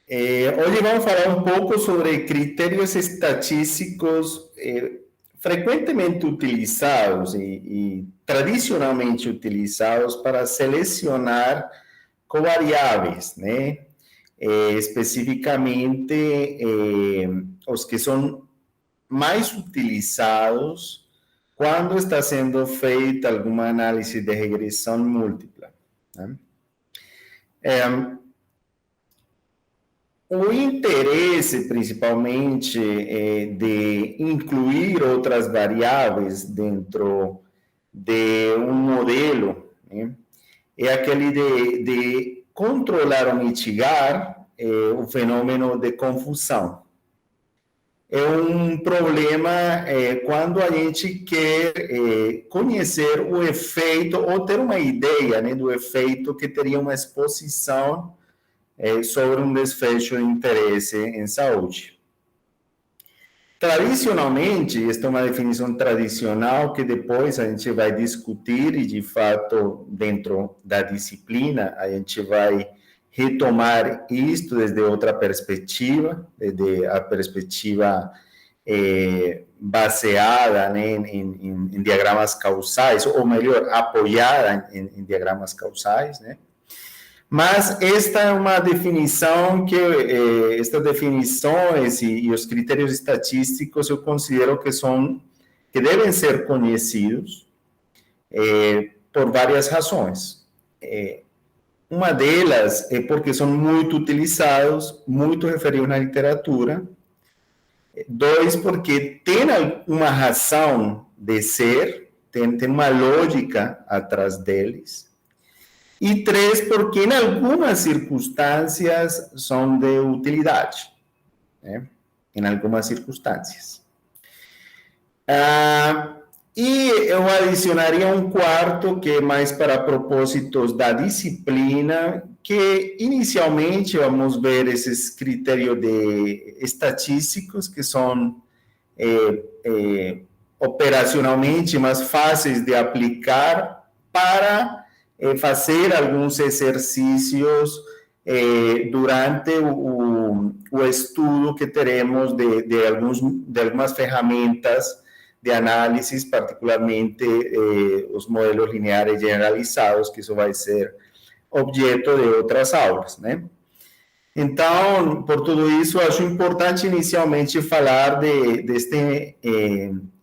Hoje vamos falar um pouco sobre critérios estatísticos frequentemente utilizados e tradicionalmente utilizados para selecionar covariáveis, né? Especificamente, os que são mais utilizados quando está sendo feita alguma análise de regressão múltipla, né? O interesse, principalmente, de incluir outras variáveis dentro de um modelo, né, é aquele de controlar ou mitigar o fenômeno de confusão. É um problema quando a gente quer conhecer o efeito ou ter uma ideia, né, do efeito que teria uma exposição sobre um desfecho de interesse em saúde. Tradicionalmente, esta é uma definição tradicional que depois a gente vai discutir e, de fato, dentro da disciplina, a gente vai retomar isto desde outra perspectiva, desde a perspectiva baseada, né, em diagramas causais, ou melhor, apoiada em diagramas causais, né? Mas esta é uma definição que, estas definições e os critérios estatísticos eu considero que devem ser conhecidos por várias razões. Uma delas é porque são muito utilizados, muito referidos na literatura. Dois, porque tem uma razão de ser, tem uma lógica atrás deles. E três, porque em algumas circunstâncias são de utilidade, né? Em algumas circunstâncias. E eu adicionaria um quarto, que é mais para propósitos da disciplina, que inicialmente vamos ver esses critérios estatísticos, que são operacionalmente mais fáceis de aplicar para fazer alguns exercícios durante o estudo que teremos de algumas ferramentas de análise, particularmente os modelos lineares generalizados, que isso vai ser objeto de outras aulas, né? Então, por tudo isso, acho importante inicialmente falar deste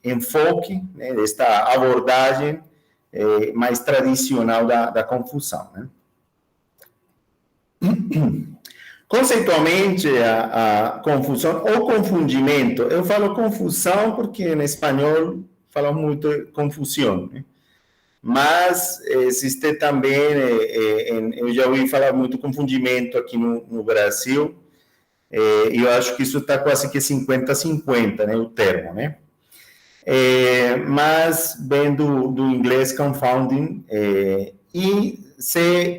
enfoque, né, desta abordagem mais tradicional da confusão, né? Conceitualmente, a confusão ou confundimento, eu falo confusão porque em espanhol falo muito confusão, né? Mas existe também, eu já ouvi falar muito confundimento aqui no Brasil, e eu acho que isso está quase que 50-50, né, o termo, né? Mas vem do inglês confounding, e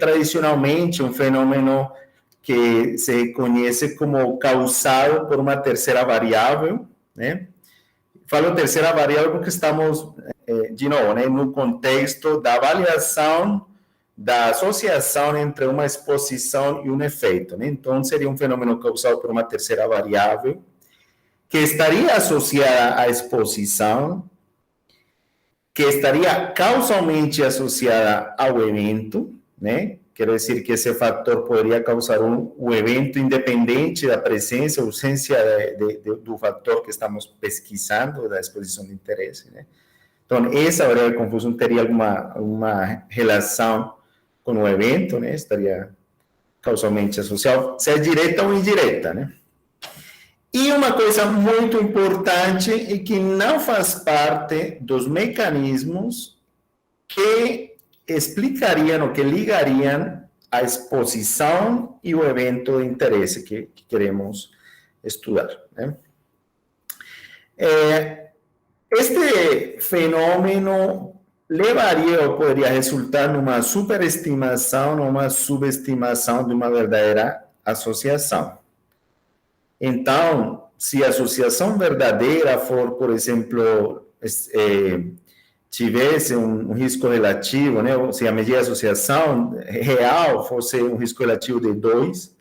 tradicionalmente um fenômeno que se conhece como causado por uma terceira variável, né? Falo terceira variável porque estamos, de novo, né, no contexto da avaliação da associação entre uma exposição e um efeito, né? Então, seria um fenômeno causado por uma terceira variável, que estaria associada à exposição, que estaria causalmente associada ao evento, né? Quero dizer que esse fator poderia causar um evento independente da presença ou ausência do fator que estamos pesquisando, da exposição de interesse, né? Então, essa variável de confusão teria alguma relação com o evento, né? Estaria causalmente associado, seja direta ou indireta, né? E uma coisa muito importante é que não faz parte dos mecanismos que explicariam ou que ligariam a exposição e o evento de interesse que queremos estudar, né? Este fenômeno levaria ou poderia resultar numa superestimação ou uma subestimação de uma verdadeira associação. Então, se a associação verdadeira for, por exemplo, tivesse um risco relativo, né? Ou se a medida de associação real fosse um risco relativo de 2,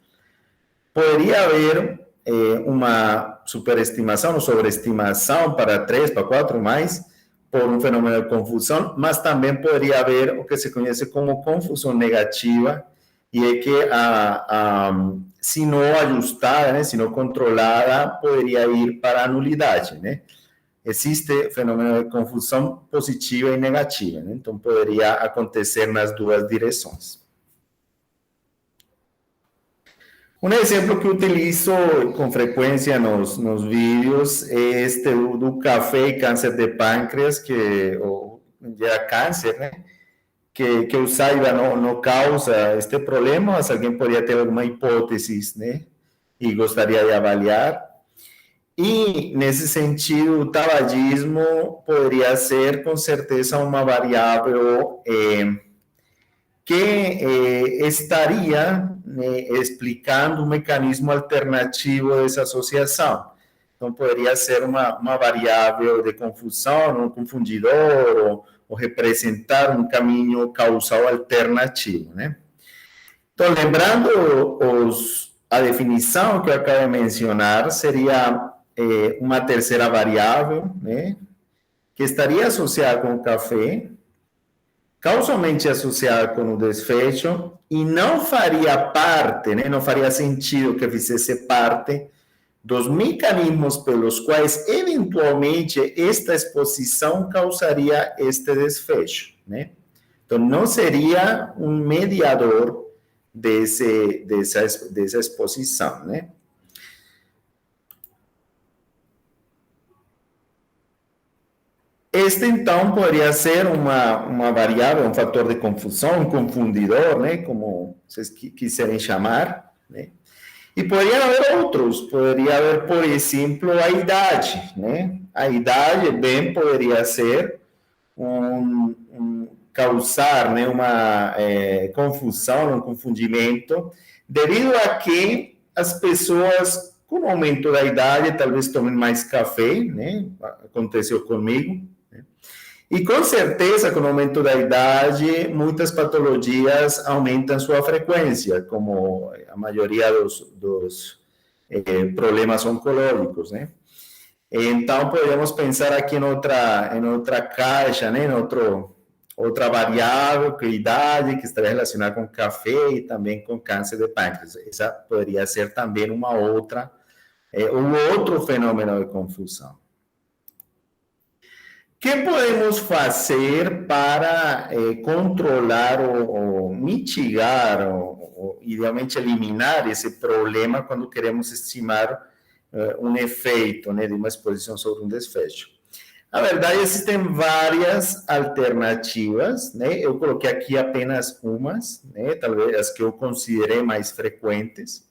Poderia haver uma superestimação ou sobreestimação para 3, para 4 mais, por um fenômeno de confusão, mas também poderia haver o que se conhece como confusão negativa, e é que se não ajustada, né, se não controlada, poderia ir para a nulidade, né? Existe fenômeno de confusão positiva e negativa, né? Então poderia acontecer nas duas direções. Um exemplo que utilizo com frequência nos vídeos é este do café e câncer de pâncreas, que gera câncer, né? Que eu saiba não causa este problema, mas alguém poderia ter alguma hipótese, né? E gostaria de avaliar. E, nesse sentido, o tabagismo poderia ser, com certeza, uma variável que estaria explicando um mecanismo alternativo dessa associação. Então, poderia ser uma variável de confusão, um confundidor, ou representar um caminho causal alternativo, né? Então, lembrando a definição que eu acabei de mencionar, seria uma terceira variável, né, que estaria associada com o café, causalmente associada com o desfecho, e não faria parte, né, não faria sentido que fizesse parte dos mecanismos pelos quais, eventualmente, esta exposição causaria este desfecho, né? Então, não seria um mediador dessa exposição, né? Este, então, poderia ser uma variável, um fator de confusão, um confundidor, né? Como vocês quiserem chamar, né? E poderia haver outros, poderia haver, por exemplo, a idade, né? A idade bem poderia ser causar, né, uma confusão, um confundimento, devido a que as pessoas, com o aumento da idade, talvez tomem mais café, né? Aconteceu comigo. Né? E, com certeza, com o aumento da idade, muitas patologias aumentam sua frequência, como a maioria dos problemas oncológicos, né? Então, podemos pensar aqui em outra caixa, né? Outra variável, que é a idade, que estaria relacionada com café e também com câncer de pâncreas. Essa poderia ser também um outro fenômeno de confusão. O que podemos fazer para controlar ou mitigar, ou idealmente eliminar esse problema quando queremos estimar um efeito, né, de uma exposição sobre um desfecho? Na verdade, existem várias alternativas, né? Eu coloquei aqui apenas umas, né? Talvez as que eu considerei mais frequentes.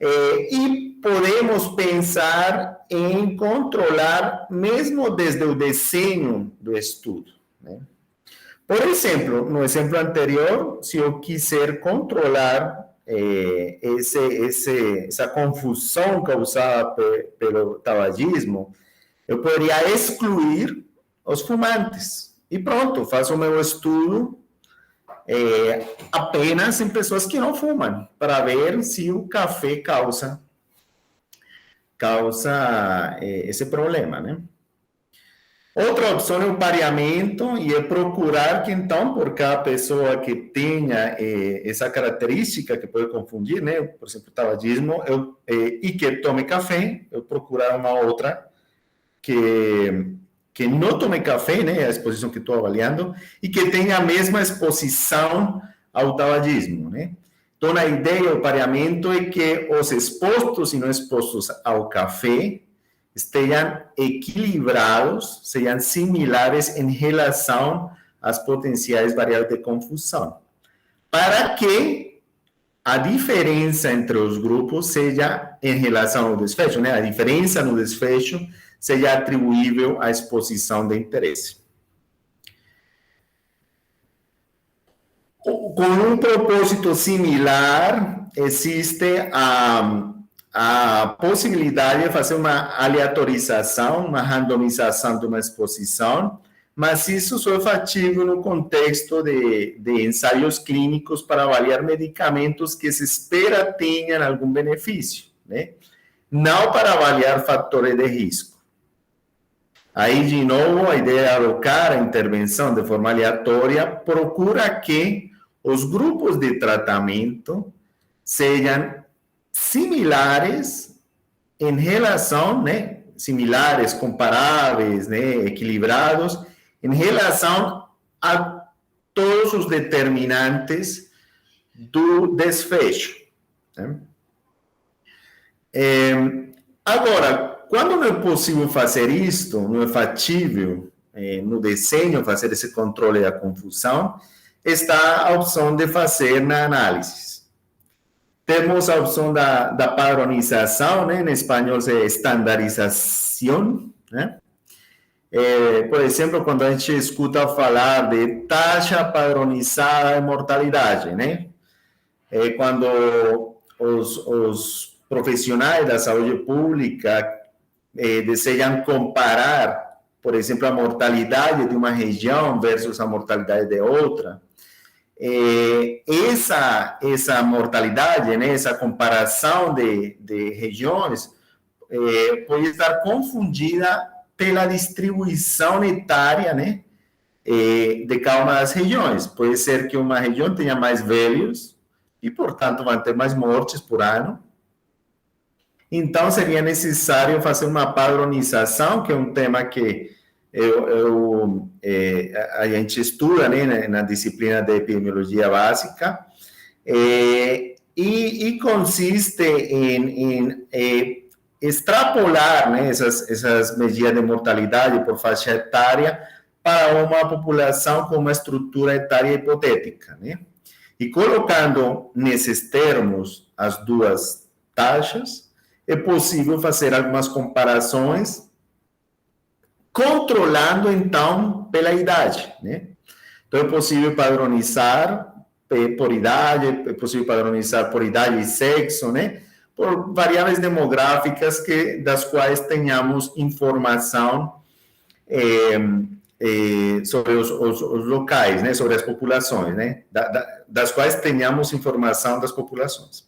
E podemos pensar em controlar, mesmo desde o desenho do estudo, né? Por exemplo, no exemplo anterior, se eu quiser controlar essa confusão causada pelo tabagismo, eu poderia excluir os fumantes. E pronto, faço o meu estudo apenas em pessoas que não fumam, para ver se o café causa esse problema, né? Outra opção é o pareamento, e é procurar que, então, por cada pessoa que tenha essa característica que pode confundir, né? Por exemplo, o tabagismo, e que tome café, eu procurar uma outra que não tome café, né, a exposição que estou avaliando, e que tenha a mesma exposição ao tabagismo, né? Então, a ideia do pareamento é que os expostos e não expostos ao café estejam equilibrados, sejam similares em relação às potenciais variáveis de confusão, para que a diferença entre os grupos seja em relação ao desfecho, né? A diferença no desfecho seja atribuível à exposição de interesse. Com um propósito similar, existe a possibilidade de fazer uma aleatorização, uma randomização de uma exposição, mas isso só é factível no contexto de ensaios clínicos para avaliar medicamentos que se espera tenham algum benefício, né? Não para avaliar fatores de risco. Aí, de novo, a ideia de alocar a intervenção de forma aleatória procura que os grupos de tratamento sejam similares em relação, né, similares, comparáveis, né, equilibrados, em relação a todos os determinantes do desfecho. Né? Agora, quando não é possível fazer isto, não é factível no desenho fazer esse controle da confusão, está a opção de fazer na análise. Temos a opção da padronização, né? Em espanhol é estandarização, né? Por exemplo, quando a gente escuta falar de taxa padronizada de mortalidade, né? Quando os profissionais da saúde pública desejam comparar, por exemplo, a mortalidade de uma região versus a mortalidade de outra, essa mortalidade, né, essa comparação de regiões, pode estar confundida pela distribuição etária, né, de cada uma das regiões. Pode ser que uma região tenha mais velhos e, portanto, vai ter mais mortes por ano. Então, seria necessário fazer uma padronização, que é um tema que a gente estuda, né, na disciplina de epidemiologia básica, e consiste em extrapolar, né, essas medidas de mortalidade por faixa etária para uma população com uma estrutura etária hipotética, né? E colocando nesses termos as duas taxas, é possível fazer algumas comparações, controlando, então, pela idade, né? Então, é possível padronizar por idade, é possível padronizar por idade e sexo, né? Por variáveis demográficas das quais tenhamos informação sobre os locais, né? Sobre as populações, né? Das quais tenhamos informação das populações.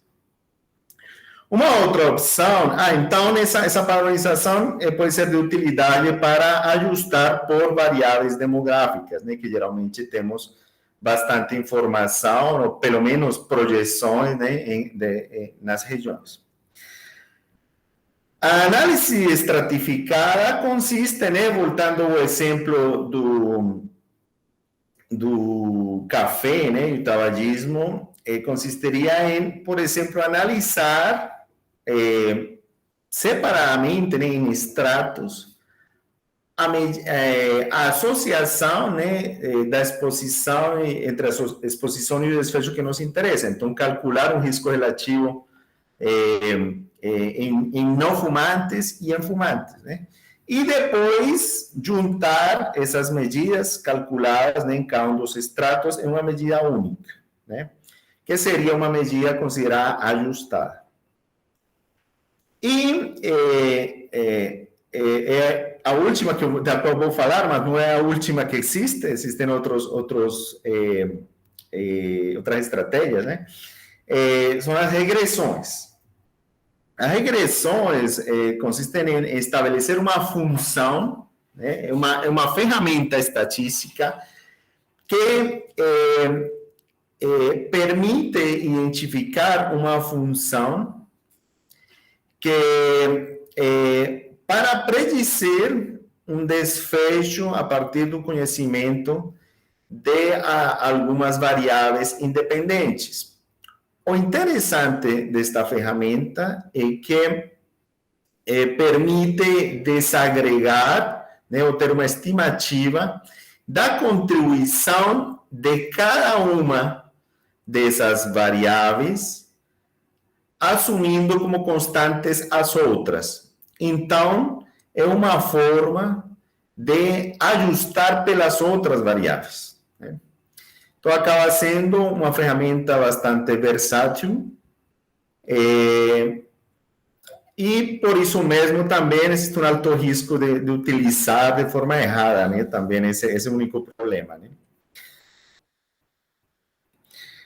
Uma outra opção, então essa padronização pode ser de utilidade para ajustar por variáveis demográficas, né, que geralmente temos bastante informação, ou pelo menos projeções, né, nas regiões. A análise estratificada consiste, né, voltando ao exemplo do café, né, e o tabagismo, consistiria em, por exemplo, analisar separadamente, né, em estratos, a associação, né, da exposição entre a exposição e o desfecho que nos interessa. Então, calcular um risco relativo em não fumantes e em fumantes, né? E depois juntar essas medidas calculadas, né, em cada um dos estratos em uma medida única, né? Que seria uma medida considerada ajustada. E a última da qual vou falar, mas não é a última que existe, existem outras estratégias, né? São as regressões. As regressões consistem em estabelecer uma função, né? uma ferramenta estatística que permite identificar uma função que para predizer um desfecho a partir do conhecimento de algumas variáveis independentes. O interessante desta ferramenta é que permite desagregar, né, ou ter uma estimativa da contribuição de cada uma dessas variáveis, assumindo como constantes as outras. Então, é uma forma de ajustar pelas outras variáveis, né? Então, acaba sendo uma ferramenta bastante versátil E por isso mesmo também existe um alto risco de utilizar de forma errada, né? Também esse é o único problema, né?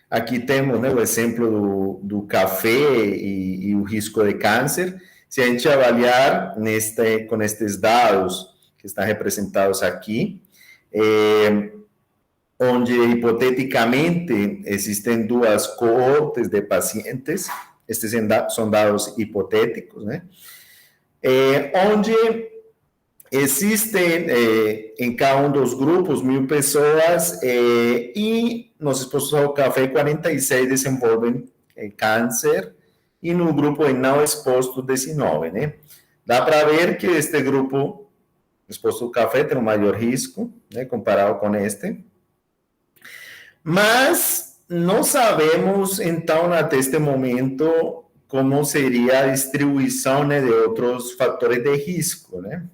Aqui temos, né, o exemplo do café e o risco de câncer. Se a gente avaliar com estes dados que estão representados aqui, onde hipoteticamente existem duas coortes de pacientes, estes são dados hipotéticos, né? Onde existem em cada um dos grupos 1.000 pessoas e nos expostos ao café 46 desenvolvem câncer e no grupo não exposto 19, né? Dá para ver que este grupo exposto ao café tem um maior risco, né, comparado com este. Mas não sabemos, então, até este momento, como seria a distribuição, né, de outros fatores de risco, né?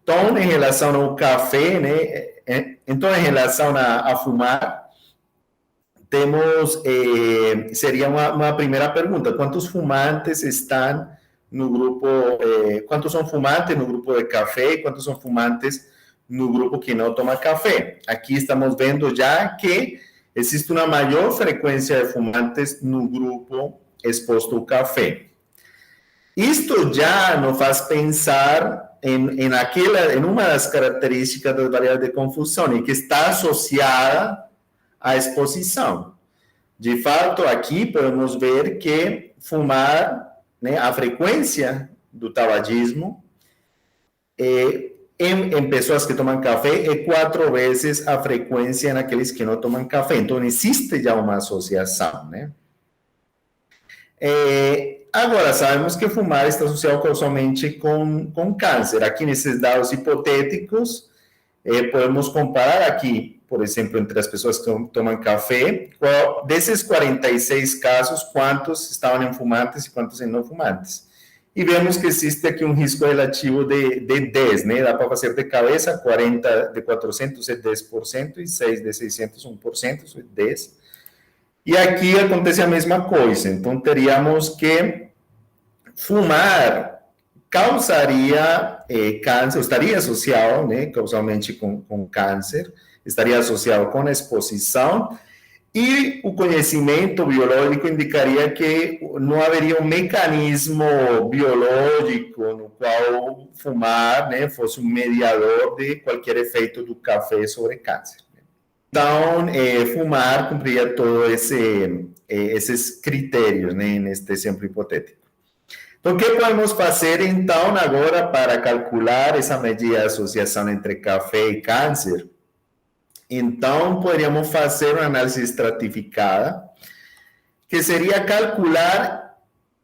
Então, em relação ao café, né? Então, em relação a fumar, temos, seria uma primeira pergunta, quantos fumantes estão no grupo, quantos são fumantes no grupo de café e quantos são fumantes no grupo que não toma café? Aqui estamos vendo já que existe uma maior frequência de fumantes no grupo exposto ao café. Isto já nos faz pensar em uma das características das variáveis de confusão, e que está associada à exposição. De fato, aqui podemos ver que fumar, né, a frequência do tabagismo em pessoas que tomam café é 4 vezes a frequência naqueles que não tomam café. Então, existe já uma associação, né? Agora, sabemos que fumar está associado causalmente com câncer. Aqui, nesses dados hipotéticos, podemos comparar aqui, por exemplo, entre as pessoas que tomam café, desses 46 casos, quantos estavam em fumantes e quantos em não fumantes. E vemos que existe aqui um risco relativo de 10, né? Dá para fazer de cabeça, 40 de 400 é 10%, e 6 de 600, 1%, é 10%. E aqui acontece a mesma coisa. Então, teríamos que fumar causaria câncer, estaria associado, né, causalmente com câncer, estaria associado com a exposição, e o conhecimento biológico indicaria que não haveria um mecanismo biológico no qual fumar, né, fosse um mediador de qualquer efeito do café sobre câncer. Então, fumar cumpriria todos esses critérios, né, neste exemplo hipotético. Então, o que podemos fazer, então, agora para calcular essa medida de associação entre café e câncer? Então, poderíamos fazer uma análise estratificada, que seria calcular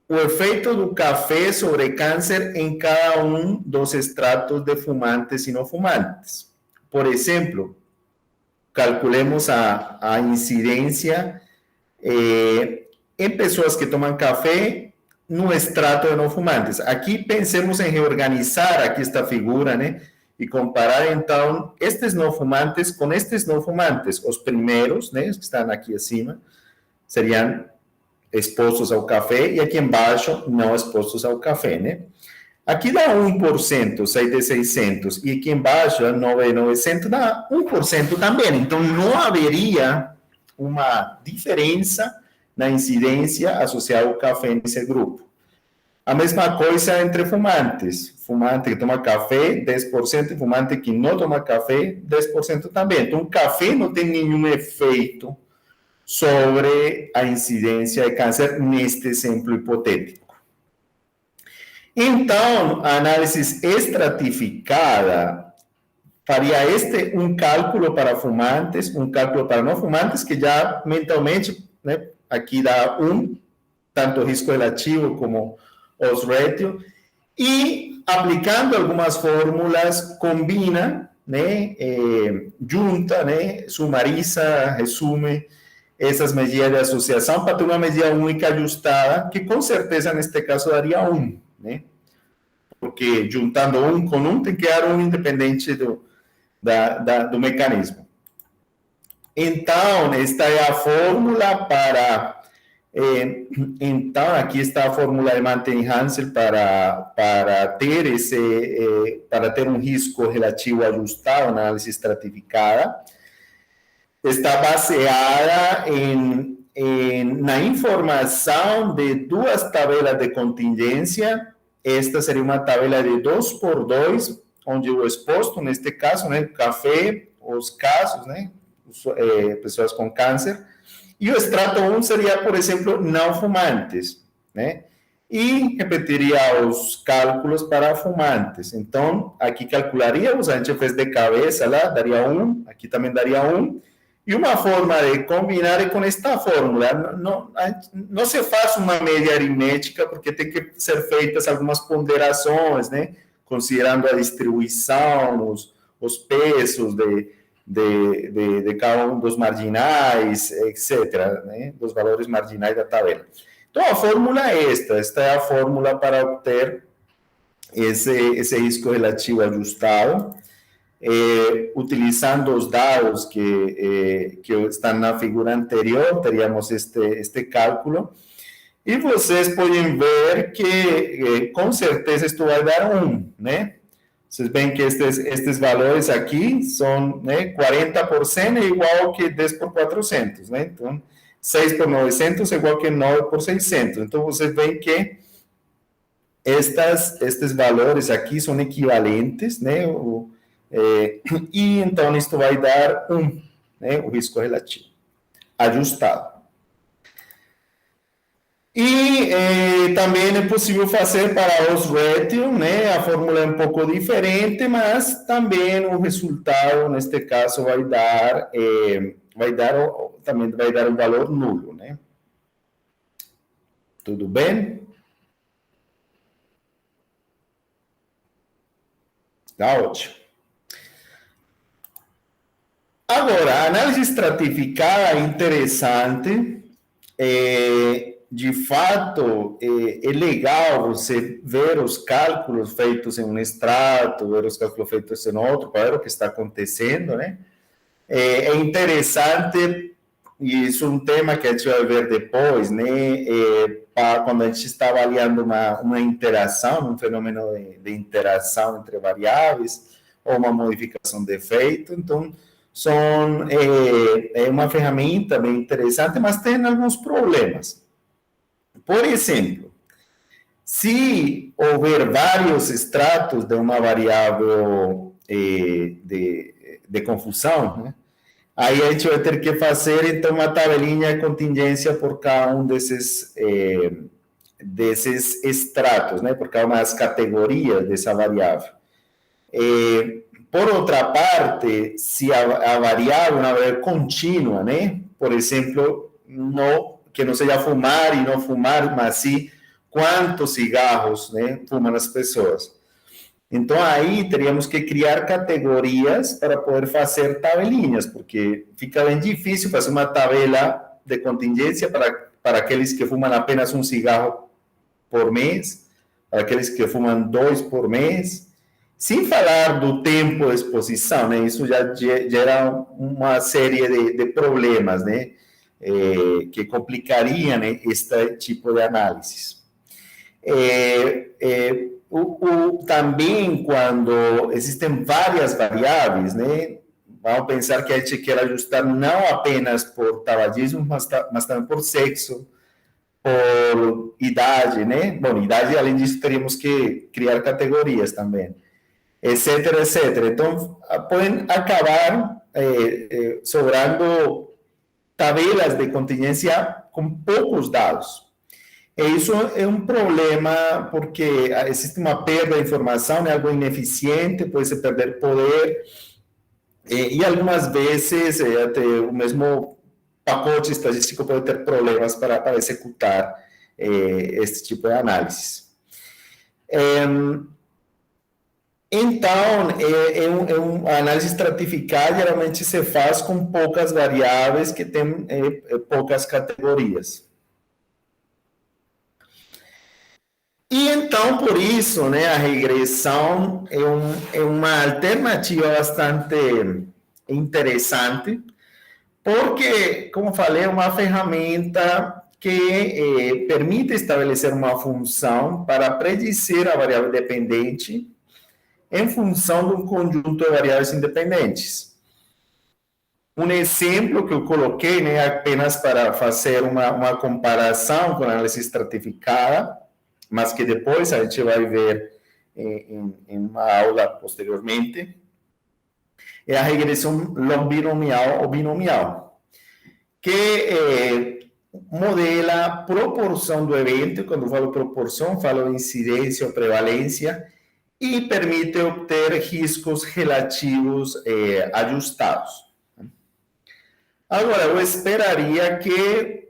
o efeito do café sobre câncer em cada um dos estratos de fumantes e não fumantes. Por exemplo, calculemos a incidência em pessoas que tomam café no extrato de não fumantes. Aqui pensemos em reorganizar aqui esta figura, né? E comparar, então, estes não fumantes com estes não fumantes. Os primeiros, né, os que estão aqui acima, seriam expostos ao café, e aqui embaixo, não expostos ao café, né? Aqui dá 1%, 6 de 600, e aqui embaixo, 9 de 900, dá 1% também. Então, não haveria uma diferença na incidência associada ao café nesse grupo. A mesma coisa entre fumantes. Fumante que toma café, 10%, e fumante que não toma café, 10% também. Então, o café não tem nenhum efeito sobre a incidência de câncer neste exemplo hipotético. Então, a análise estratificada faria um cálculo para fumantes, um cálculo para não fumantes, que já mentalmente, né, aqui dá tanto risco relativo como os ratio, e aplicando algumas fórmulas, combina, né, junta, né, sumariza, resume essas medidas de associação para ter uma medida única ajustada, que com certeza neste caso daria 1, né? Porque juntando 1 com 1 tem que dar 1 independente do mecanismo. Então, esta é a fórmula para Então, aqui está a fórmula de Mantel-Hansel para ter um risco relativo ajustado, análise estratificada. Está baseada na informação de duas tabelas de contingência. Esta seria uma tabela de 2x2, onde o exposto, neste caso, né, café, os casos, né, pessoas com câncer, e o extrato 1 seria, por exemplo, não fumantes, né? E repetiria os cálculos para fumantes. Então, aqui calcularíamos, a gente fez de cabeça lá, daria 1, aqui também daria 1, e uma forma de combinar é com esta fórmula. Não se faz uma média aritmética, porque tem que ser feitas algumas ponderações, né? Considerando a distribuição, os pesos de cada um dos marginais, etc., né? Dos valores marginais da tabela. Então, a fórmula é esta é a fórmula para obter esse risco relativo ajustado, utilizando os dados que estão na figura anterior, teríamos este cálculo, e vocês podem ver que, com certeza, isto vai dar 1, né? Vocês veem que estes valores aqui são, né, 40% é igual que 10 por 400, né? Então, 6 por 900 é igual que 9 por 600. Então, vocês veem que estes valores aqui são equivalentes, né? E então, isto vai dar 1, né? O risco relativo ajustado. E também é possível fazer para os ratio, né? A fórmula é um pouco diferente, mas também o resultado, neste caso, também vai dar um valor nulo, né? Tudo bem? Tá ótimo. Agora, a análise estratificada é interessante. De fato, é legal você ver os cálculos feitos em um extrato, ver os cálculos feitos em outro, para ver o que está acontecendo, né? É interessante, e isso é um tema que a gente vai ver depois, né? Quando a gente está avaliando uma interação, um fenômeno de interação entre variáveis, ou uma modificação de efeito. Então, é uma ferramenta bem interessante, mas tem alguns problemas. Por exemplo, se houver vários extratos de uma variável de confusão, né, aí a gente vai ter que fazer, então, uma tabelinha de contingência por cada um desses extratos, né, por cada uma das categorias dessa variável. Por outra parte, se a variável é uma variável contínua, né, por exemplo, que não seja fumar e não fumar, mas sim quantos cigarros, né, fumam as pessoas. Então, aí teríamos que criar categorias para poder fazer tabelinhas, porque fica bem difícil fazer uma tabela de contingência para aqueles que fumam apenas um cigarro por mês, para aqueles que fumam 2 por mês, sem falar do tempo de exposição, né? Isso já gera uma série de problemas, né? Que complicariam, né, este tipo de análise. Também, quando existem várias variáveis, né, vamos pensar que a gente quer ajustar não apenas por tabagismo, mas também por sexo, por idade, né? Bom, idade, além disso, teríamos que criar categorias também, etc, etc. Então, podem acabar sobrando tabelas de contingência com poucos dados. E isso é um problema, porque existe uma perda de informação, é algo ineficiente, pode se perder poder, e algumas vezes até o mesmo pacote estatístico pode ter problemas para executar esse tipo de análise. Então, a análise estratificada geralmente se faz com poucas variáveis que têm poucas categorias. E então, por isso, né, a regressão é uma alternativa bastante interessante, porque, como falei, é uma ferramenta que permite estabelecer uma função para predizer a variável dependente em função de um conjunto de variáveis independentes. Um exemplo que eu coloquei, né, apenas para fazer uma comparação com a análise estratificada, mas que depois a gente vai ver em uma aula posteriormente, é a regressão log-binomial ou binomial, que modela a proporção do evento. Quando falo proporção, falo incidência ou prevalência, e permite obter riscos relativos ajustados. Agora, eu esperaria que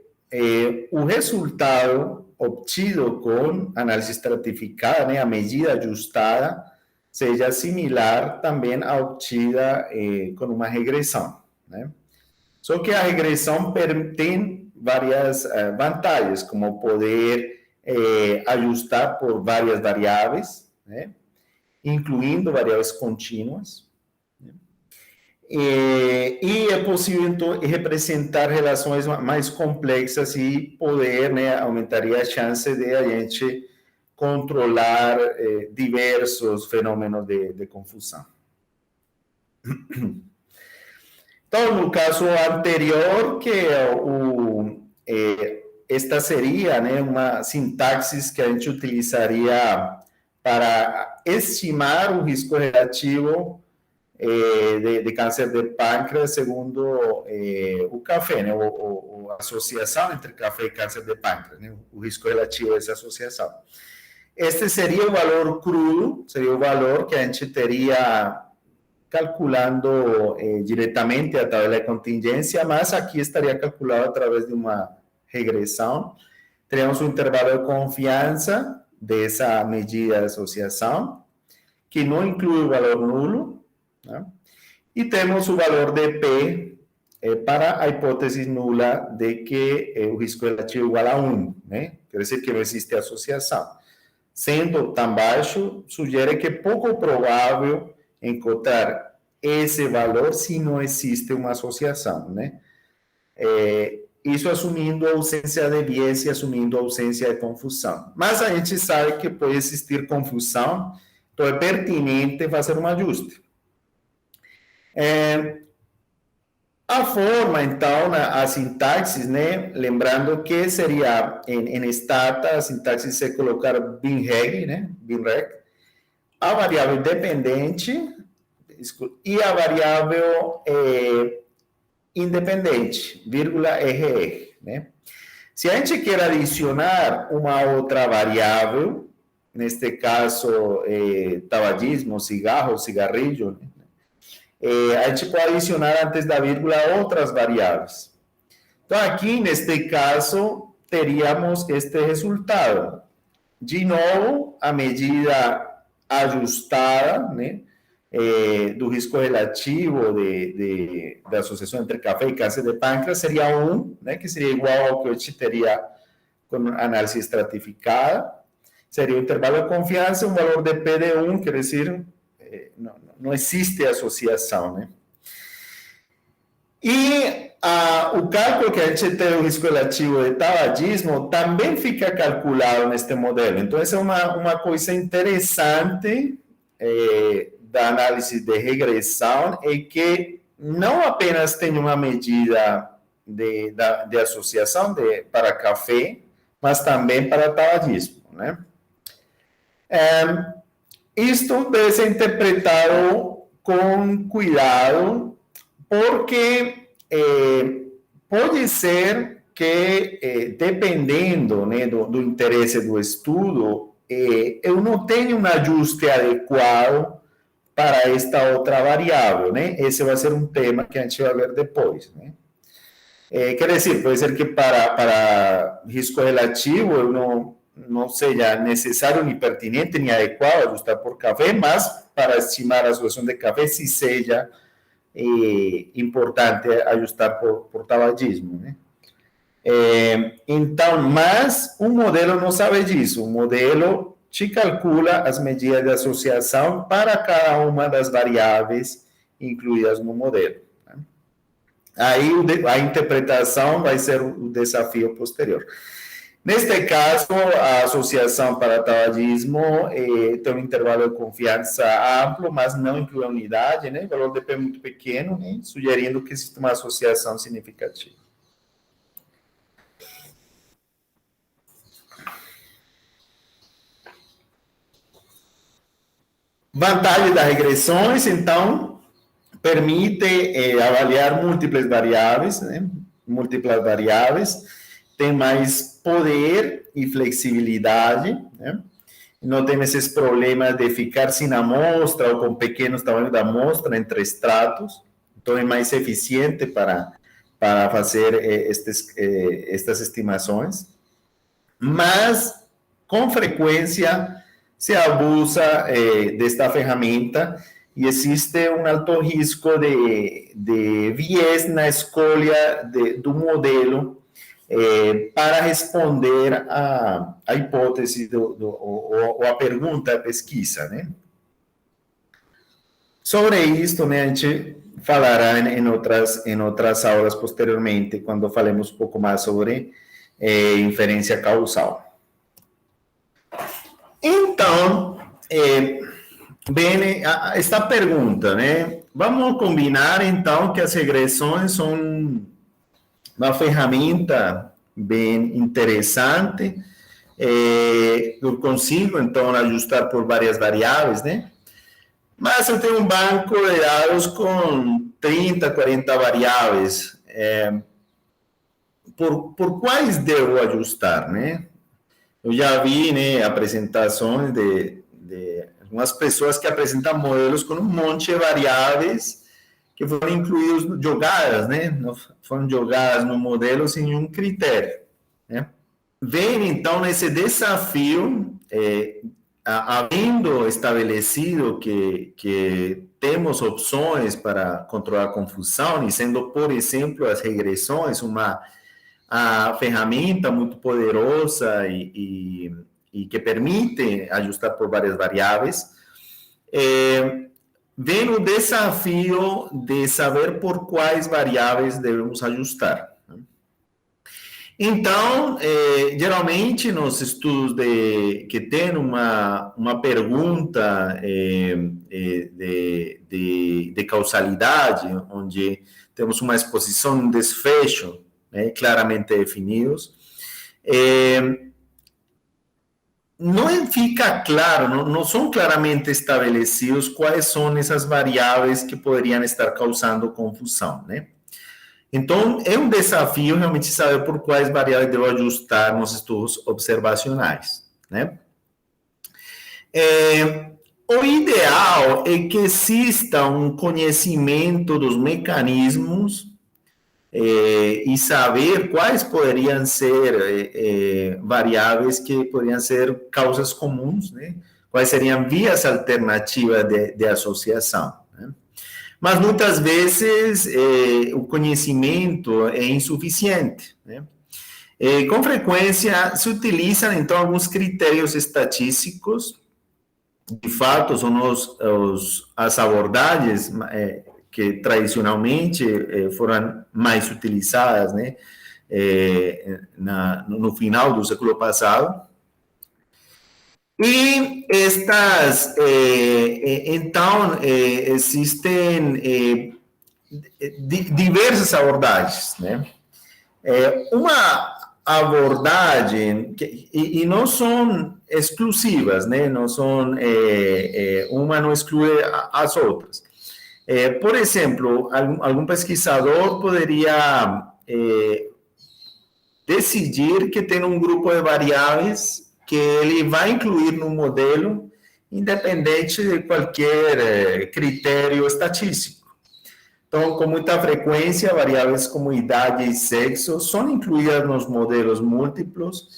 o resultado obtido com análise estratificada, né, a medida ajustada, seja similar também à obtida com uma regressão, né? Só que a regressão tem várias vantagens, como poder ajustar por várias variáveis, né, incluindo variáveis contínuas. E é possível, então, representar relações mais complexas e poder, né, aumentaria a chance de a gente controlar diversos fenômenos de confusão. Então, no caso anterior, que esta seria, né, uma sintaxe que a gente utilizaria para estimar o risco relativo de câncer de pâncreas segundo o café, né, a associação entre café e câncer de pâncreas, né, o risco relativo dessa associação. Este seria o valor crudo, seria o valor que a gente teria calculando diretamente a tabela de contingência, mas aqui estaria calculado através de uma regressão. Teremos um intervalo de confiança dessa medida de associação, que não inclui o valor nulo, né? E temos o valor de P para a hipótese nula de que o risco relativo é igual a 1, né? Quer dizer que não existe associação. Sendo tão baixo, sugere que é pouco provável encontrar esse valor se não existe uma associação, né? Isso assumindo a ausência de viés e assumindo a ausência de confusão. Mas a gente sabe que pode existir confusão, então é pertinente fazer um ajuste. A forma, então, a sintaxe, né? Lembrando que seria, em Stata, a sintaxe é colocar bin-reg, né? Bin-reg, a variável dependente e a variável independente, vírgula RR, né? Se a gente quer adicionar uma outra variável, neste caso, tabagismo, cigarro, cigarrillo, né? A gente pode adicionar antes da vírgula outras variáveis. Então, aqui, neste caso, teríamos este resultado. De novo, a medida ajustada, né, do risco relativo da associação entre café e câncer de pâncreas seria 1, né, que seria igual ao que a gente teria com análise estratificada. Seria o intervalo de confiança, um valor de P de 1, quer dizer, não existe associação, né? E o cálculo que a gente tem do risco relativo de tabagismo também fica calculado neste modelo. Então, essa é uma coisa interessante da análise de regressão, é que não apenas tem uma medida de associação para café, mas também para tabagismo, né? Isto deve ser interpretado com cuidado, porque pode ser que, dependendo, né, do interesse do estudo, eu não tenho um ajuste adequado para esta outra variável, né? Esse vai ser um tema que a gente vai ver depois, né? Quer dizer, pode ser que para risco relativo eu não seja necessário, nem pertinente, nem adequado ajustar por café, mas para estimar a associação de café, sim seja importante ajustar por tabagismo, né? Então, mas o modelo não sabe disso. O modelo te calcula as medidas de associação para cada uma das variáveis incluídas no modelo, né? Aí a interpretação vai ser o desafio posterior. Neste caso, a Associação para Tabagismo tem um intervalo de confiança amplo, mas não inclui a unidade, né? O valor de P é muito pequeno, né? Sugerindo que existe uma associação significativa. Vantagem das regressões, então, permite avaliar múltiplas variáveis, né? Múltiplas variáveis, tem mais poder e flexibilidade, né? Não tem esses problemas de ficar sem amostra ou com pequenos tamanhos da amostra entre estratos, então é mais eficiente para fazer estas estimações, mas com frequência se abusa desta ferramenta e existe um alto risco de viés na escolha do modelo para responder a hipótese ou a pergunta da pesquisa, né? Sobre isto, né, a gente falará em outras aulas posteriormente, quando falemos um pouco mais sobre inferência causal. Então, bem, esta pergunta, né? Vamos combinar, então, que as regressões são uma ferramenta bem interessante. Eu consigo, então, ajustar por várias variáveis, né? Mas eu tenho um banco de dados com 30, 40 variáveis. Por quais devo ajustar, né? Eu já vi, né, apresentações de algumas pessoas que apresentam modelos com um monte de variáveis que foram incluídas, jogadas, né? Foram jogadas no modelo sem nenhum critério, né? Vem, então, nesse desafio, havendo estabelecido que temos opções para controlar a confusão, e sendo, por exemplo, as regressões a ferramenta muito poderosa e que permite ajustar por várias variáveis, vem o desafio de saber por quais variáveis devemos ajustar. Então, geralmente, nos estudos que tem uma pergunta de causalidade, onde temos uma exposição, um desfecho, né, claramente definidos, não fica claro, não são claramente estabelecidos quais são essas variáveis que poderiam estar causando confusão, né? Então, é um desafio realmente saber por quais variáveis devo ajustar nos estudos observacionais, né? O ideal é que exista um conhecimento dos mecanismos e saber quais poderiam ser variáveis que poderiam ser causas comuns, né? Quais seriam vias alternativas de associação, né? Mas muitas vezes o conhecimento é insuficiente, né? Com frequência se utilizam então alguns critérios estatísticos, de fato são as abordagens que tradicionalmente foram mais utilizadas, né, no final do século passado. E estas, então, existem diversas abordagens, né? Uma abordagem e não são exclusivas, né? Não são uma não exclui as outras. Por exemplo, algum pesquisador poderia decidir que tem um grupo de variáveis que ele vai incluir no modelo, independente de qualquer critério estatístico. Então, com muita frequência, variáveis como idade e sexo são incluídas nos modelos múltiplos,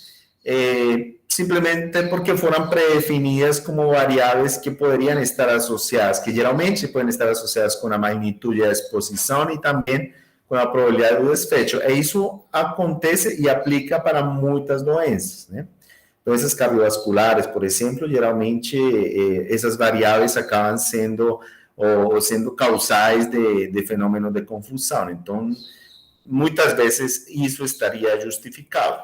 simplesmente porque foram predefinidas como variáveis que poderiam estar associadas, que geralmente podem estar associadas com a magnitude da exposição e também com a probabilidade do desfecho. E isso acontece e aplica para muitas doenças, né? Doenças cardiovasculares, por exemplo, geralmente essas variáveis acabam sendo ou sendo causais de fenômenos de confusão. Então, muitas vezes isso estaria justificado.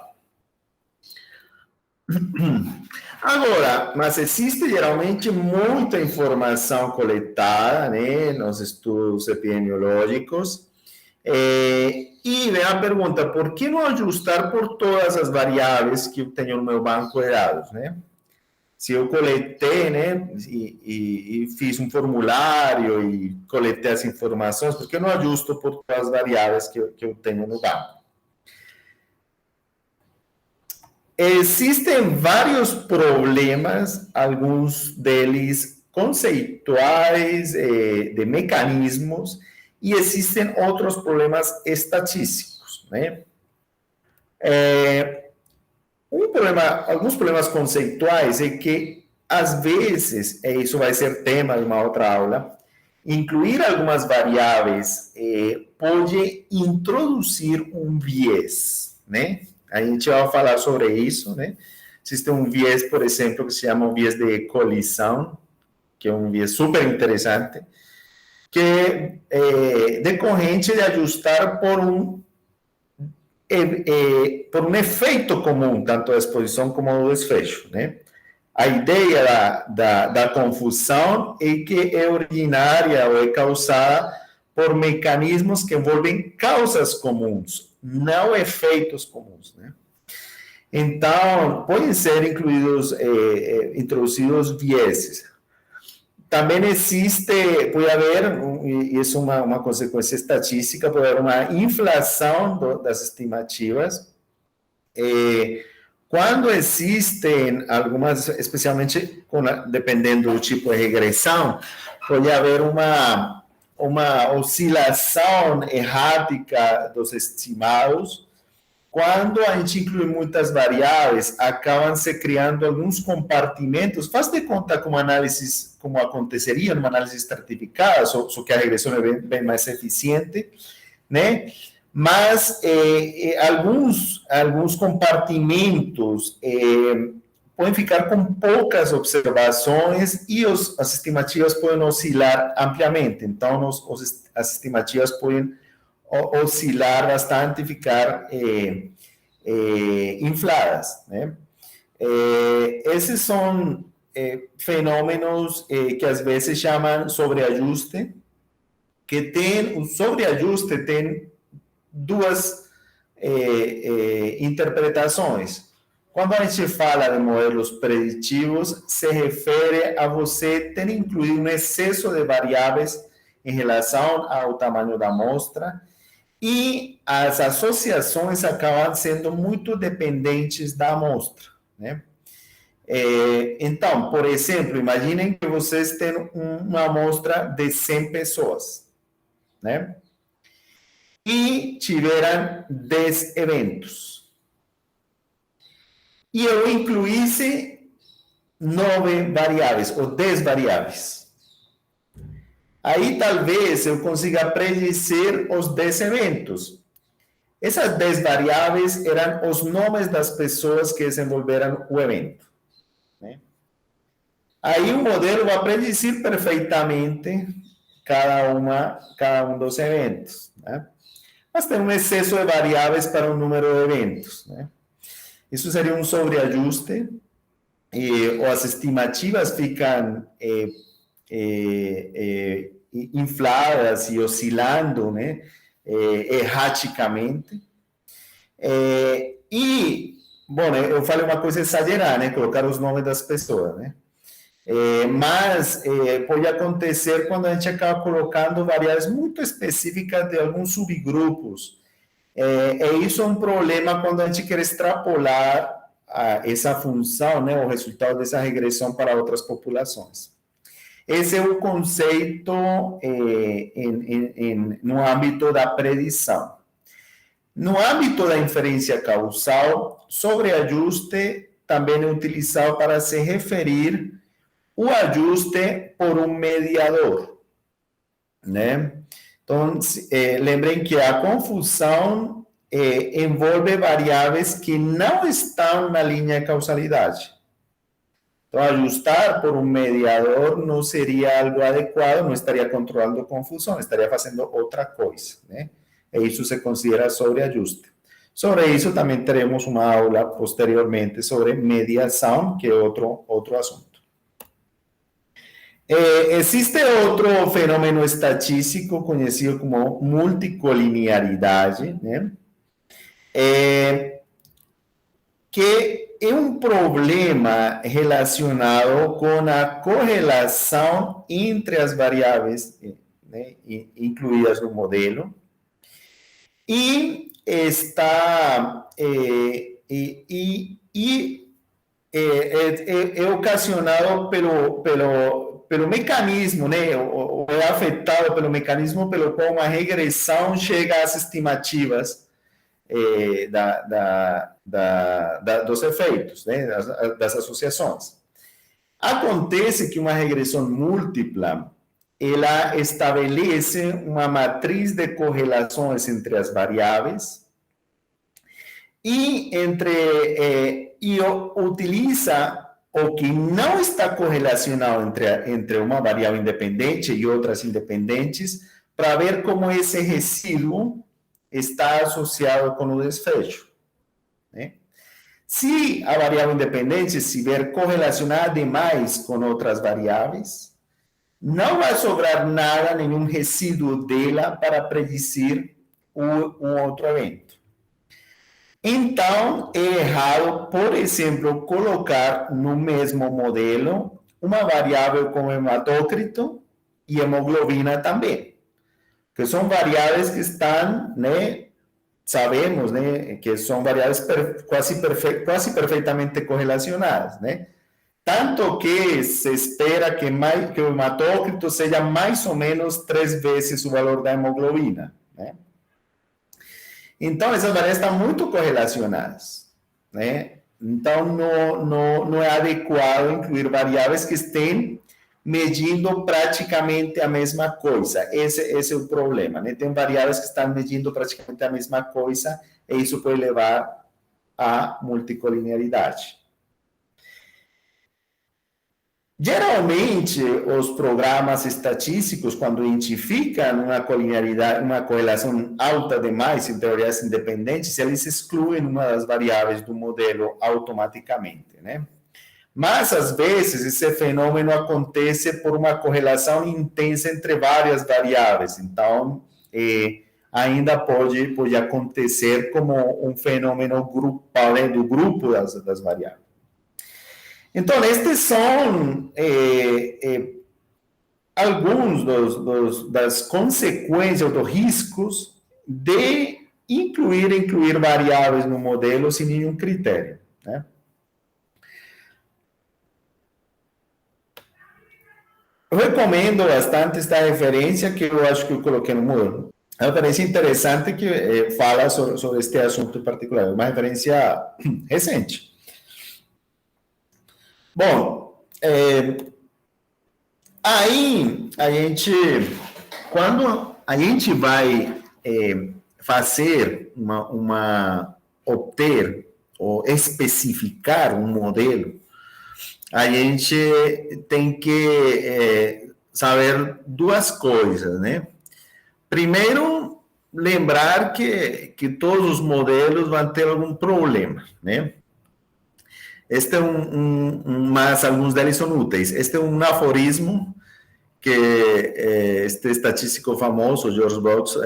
Agora, mas existe geralmente muita informação coletada, né, nos estudos epidemiológicos, e vem a pergunta, por que não ajustar por todas as variáveis que eu tenho no meu banco de dados, né? Se eu coletei, né, e fiz um formulário e coletei as informações, por que não ajusto por todas as variáveis que eu tenho no banco? Existem vários problemas, alguns deles conceituais, de mecanismos, e existem outros problemas estatísticos, né? Alguns problemas conceituais é que, às vezes, isso vai ser tema de uma outra aula, incluir algumas variáveis pode introduzir um viés, né? A gente vai falar sobre isso, né? Existe um viés, por exemplo, que se chama o viés de colisão, que é um viés super interessante, que é decorrente de ajustar por um efeito comum, tanto a exposição como o desfecho, né? A ideia da confusão é que é originária ou é causada por mecanismos que envolvem causas comuns, não efeitos comuns, né? Então, podem ser introduzidos vieses. Também pode haver, e isso é uma consequência estatística, pode haver uma inflação das estimativas. Quando existem algumas, especialmente dependendo do tipo de regressão, pode haver uma oscilação errática dos estimados. Quando a gente inclui muitas variáveis, acabam se criando alguns compartimentos. Faz de conta como aconteceria numa análise estratificada, só que a regressão é bem mais eficiente, né? Mas alguns compartimentos podem ficar com poucas observações e as estimativas podem oscilar ampliamente. Então, as estimativas podem oscilar bastante e ficar infladas, né? Esses são fenômenos que às vezes chamam sobreajuste, o sobreajuste tem duas interpretações. Quando a gente fala de modelos preditivos, se refere a você ter incluído um excesso de variáveis em relação ao tamanho da amostra, e as associações acabam sendo muito dependentes da amostra, né? Então, por exemplo, imaginem que vocês têm uma amostra de 100 pessoas, né? E tiveram 10 eventos. E eu incluísse 9 variáveis, ou 10 variáveis. Aí, talvez, eu consiga predizer os 10 eventos. Essas 10 variáveis eram os nomes das pessoas que desenvolveram o evento, né? Aí, o modelo vai predizer perfeitamente cada um dos eventos, né? Mas tem um excesso de variáveis para o número de eventos, né? Isso seria um sobreajuste, ou as estimativas ficam infladas e oscilando, né, erraticamente. Bom, eu falei uma coisa exagerada, né, colocar os nomes das pessoas, né? Mas pode acontecer quando a gente acaba colocando variáveis muito específicas de alguns subgrupos. Isso é um problema quando a gente quer extrapolar essa função, né, o resultado dessa regressão para outras populações. Esse é o conceito no âmbito da predição. No âmbito da inferência causal, sobreajuste também é utilizado para se referir o ajuste por um mediador, né? Então, lembrem que a confusão envolve variáveis que não estão na linha de causalidade. Então, ajustar por um mediador não seria algo adequado, não estaria controlando confusão, estaria fazendo outra coisa, né? E isso se considera sobreajuste. Sobre isso também teremos uma aula posteriormente sobre mediação, que é outro assunto. Existe outro fenômeno estatístico conhecido como multicolinearidade, né? Que é um problema relacionado com a correlação entre as variáveis, né, incluídas no modelo, e está é ocasionado pelo mecanismo, né, ou é afetado pelo mecanismo pelo qual uma regressão chega às estimativas dos efeitos, né, das associações. Acontece que uma regressão múltipla, ela estabelece uma matriz de correlações entre as variáveis e utiliza o que não está correlacionado entre uma variável independente e outras independentes para ver como esse resíduo está associado com o desfecho, né? Se a variável independente estiver correlacionada demais com outras variáveis, não vai sobrar nada, nenhum resíduo dela para predizer um outro evento. Então, é errado, por exemplo, colocar no mesmo modelo uma variável como hematócrito e hemoglobina também, que são variáveis que estão, né, sabemos, né, que são variáveis quase perfeitamente correlacionadas, né? Tanto que se espera que o hematócrito seja mais ou menos 3 vezes o valor da hemoglobina, né? Então, essas variáveis estão muito correlacionadas, né? Então, não é adequado incluir variáveis que estejam medindo praticamente a mesma coisa. Esse é o problema, né? Tem variáveis que estão medindo praticamente a mesma coisa e isso pode levar à multicolinearidade. Geralmente, os programas estatísticos, quando identificam uma colinearidade, uma correlação alta demais em teorias independentes, eles excluem uma das variáveis do modelo automaticamente, né? Mas, às vezes, esse fenômeno acontece por uma correlação intensa entre várias variáveis. Então, ainda pode acontecer como um fenômeno grupal, né, do grupo das variáveis. Então, estes são alguns das consequências, dos riscos de incluir variáveis no modelo sem nenhum critério, né? Eu recomendo bastante esta referência que eu acho que eu coloquei no muro. É uma referência interessante que fala sobre este assunto em particular. É uma referência recente. Bom, aí quando a gente vai fazer obter ou especificar um modelo, a gente tem que saber duas coisas, né? Primeiro, lembrar que todos os modelos vão ter algum problema, né? Este é mas alguns deles são úteis. Este é um aforismo que este estatístico famoso, George Box,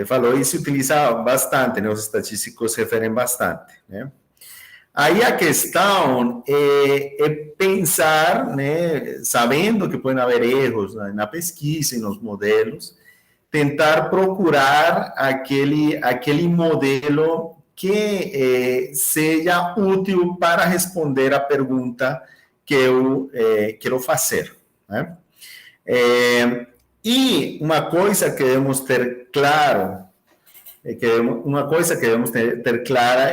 falou e se utiliza bastante, né? Os estatísticos referem bastante, né? Aí a questão é pensar, né, sabendo que podem haver erros na pesquisa e nos modelos, tentar procurar aquele modelo que seja útil para responder a pergunta que eu quero fazer, né? E uma coisa que devemos ter claro, é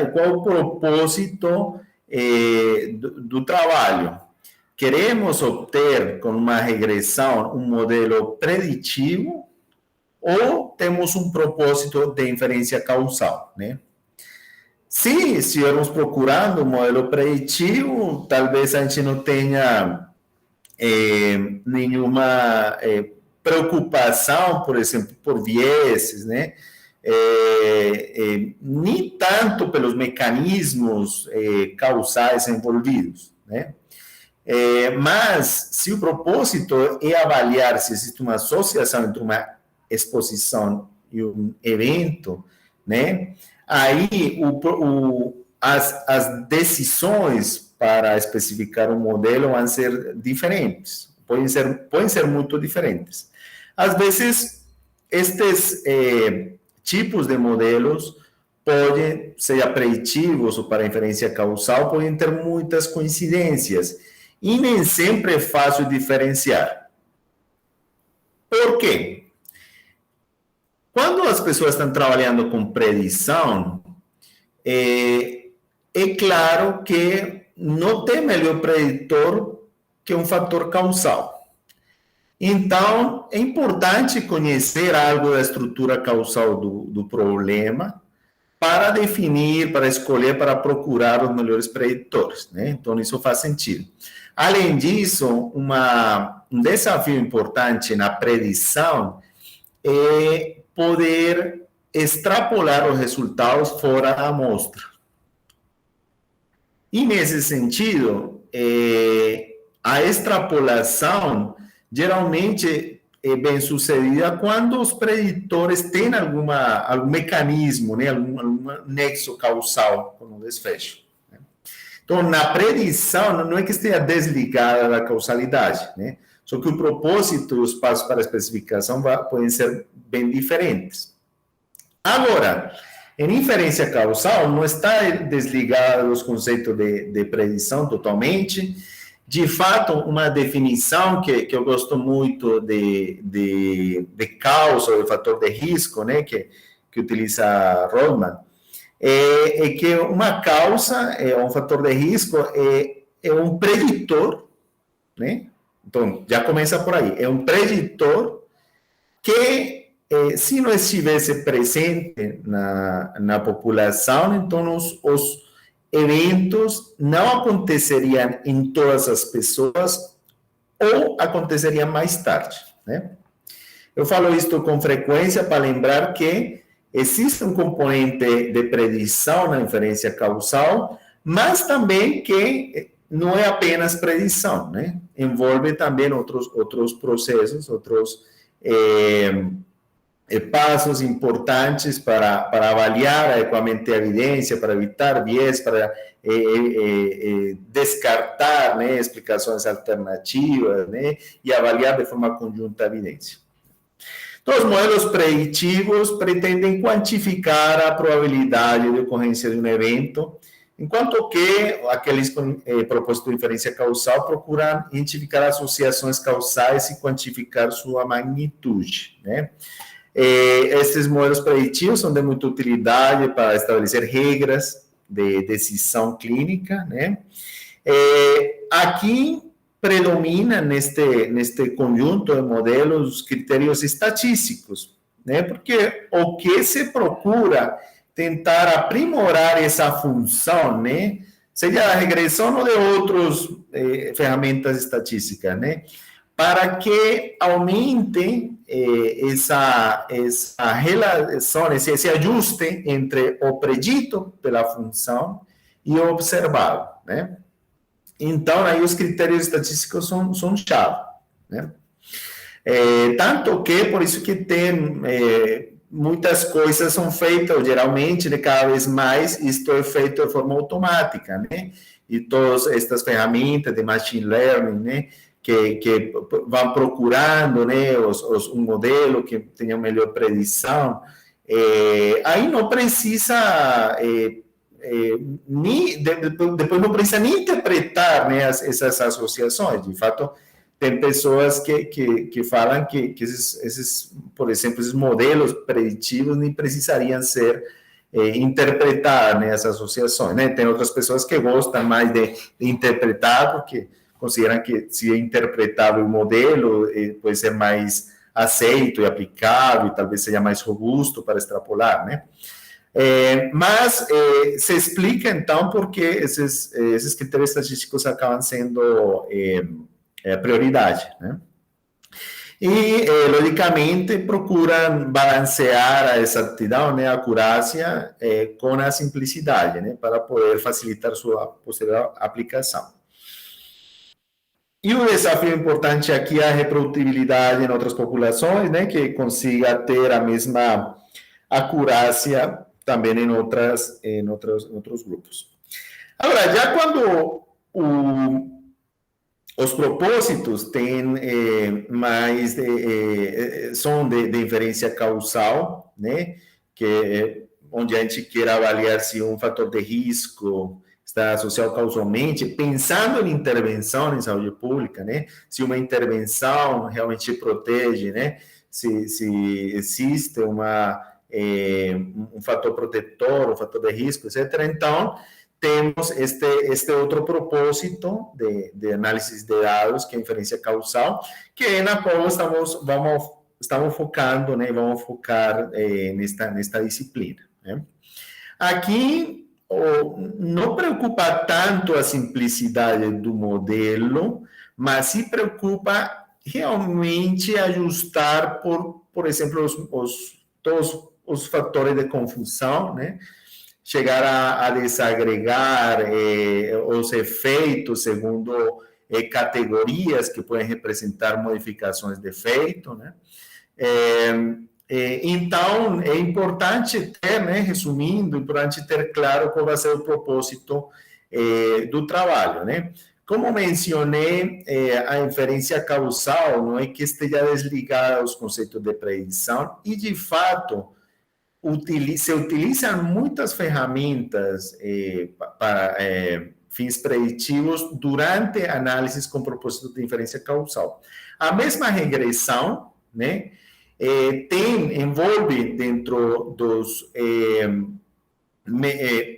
qual o propósito do trabalho. Queremos obter, com uma regressão, um modelo preditivo ou temos um propósito de inferência causal, né? se estivermos procurando um modelo preditivo, talvez a gente não tenha nenhuma preocupação, por exemplo, por vieses, né? Nem tanto pelos mecanismos causais envolvidos, né? Mas, se o propósito é avaliar se existe uma associação entre uma exposição e um evento, né? Aí, as decisões para especificar um modelo vão ser diferentes, podem ser muito diferentes. Às vezes, estes tipos de modelos podem, seja preditivos ou para inferência causal, podem ter muitas coincidências e nem sempre é fácil diferenciar. Por quê? Quando as pessoas estão trabalhando com predição, é claro que não tem melhor preditor que um fator causal. Então, é importante conhecer algo da estrutura causal do problema para definir, para escolher, para procurar os melhores preditores, né? Então, isso faz sentido. Além disso, um desafio importante na predição é poder extrapolar os resultados fora da amostra. E, nesse sentido, a extrapolação geralmente é bem sucedida quando os preditores têm algum mecanismo, né, algum nexo causal com o desfecho. Né? Então, na predição, não é que esteja desligada da causalidade, né? Só que o propósito e os passos para a especificação podem ser bem diferentes. Agora, em inferência causal, não está desligada dos conceitos de predição totalmente. De fato, uma definição que eu gosto muito de causa, de fator de risco, né, que utiliza Rodman, é que uma causa, um fator de risco, é um preditor, né? Então, já começa por aí. É um preditor que, se não estivesse presente na população, então os eventos não aconteceriam em todas as pessoas ou aconteceriam mais tarde, né? Eu falo isto com frequência para lembrar que existe um componente de predição na inferência causal, mas também que não é apenas predição, né? Envolve também outros processos, outros passos importantes para avaliar adequadamente a evidência, para evitar viés, para descartar, né, explicações alternativas, né, e avaliar de forma conjunta a evidência. Então, os modelos preditivos pretendem quantificar a probabilidade de ocorrência de um evento, enquanto que aqueles com propósito de inferência causal procuram identificar associações causais e quantificar sua magnitude, né? Esses modelos preditivos são de muita utilidade para estabelecer regras de decisão clínica, né? Aqui predomina neste conjunto de modelos os critérios estatísticos, né? Porque o que se procura tentar aprimorar essa função, né? Seja a regressão ou de outras ferramentas estatísticas, né? Para que aumente essa relação, esse ajuste entre o predito pela função e o observado, né? Então, aí os critérios estatísticos são chave, né? Tanto que, por isso que tem muitas coisas são feitas, geralmente, né, cada vez mais, isto é feito de forma automática, né? E todas estas ferramentas de machine learning, né, que vão procurando, né, um modelo que tenha melhor predição, aí não precisa depois não precisa nem interpretar, né, essas associações. De fato, tem pessoas que falam que esses, por exemplo, esses modelos preditivos nem precisariam ser interpretar, né, essas associações, né? Tem outras pessoas que gostam mais de interpretar, porque consideram que se é interpretável o modelo, pode ser mais aceito e aplicável, e talvez seja mais robusto para extrapolar, né? Mas se explica, então, por que esses critérios estatísticos acabam sendo prioridade, né? E, logicamente, procuram balancear a exatidão, né, a acurácia, com a simplicidade, né, para poder facilitar sua posterior aplicação. E o desafio importante aqui é a reprodutibilidade em outras populações, né, que consiga ter a mesma acurácia também em outros grupos. Agora, já quando os propósitos têm mais são de inferência causal, né, que onde a gente quer avaliar se um fator de risco está associado causalmente, pensando em intervenção em saúde pública, né, se uma intervenção realmente protege, né, se existe um fator protetor, um fator de risco, etc. Então, temos este outro propósito de análise de dados, que é a inferência causal, que é na qual estamos focando, né, vamos focar nesta disciplina, né? Aqui, não preocupa tanto a simplicidade do modelo, mas se preocupa realmente ajustar, por exemplo, todos os fatores de confusão, né? Chegar a desagregar os efeitos segundo categorias que podem representar modificações de efeito, né? Então, é importante ter, né, resumindo, é importante ter claro qual vai ser o propósito do trabalho, né? Como mencionei, a inferência causal não é que esteja desligada aos conceitos de predição e, de fato, se utilizam muitas ferramentas para fins preditivos durante análises com propósito de inferência causal. A mesma regressão, né, envolve dentro dos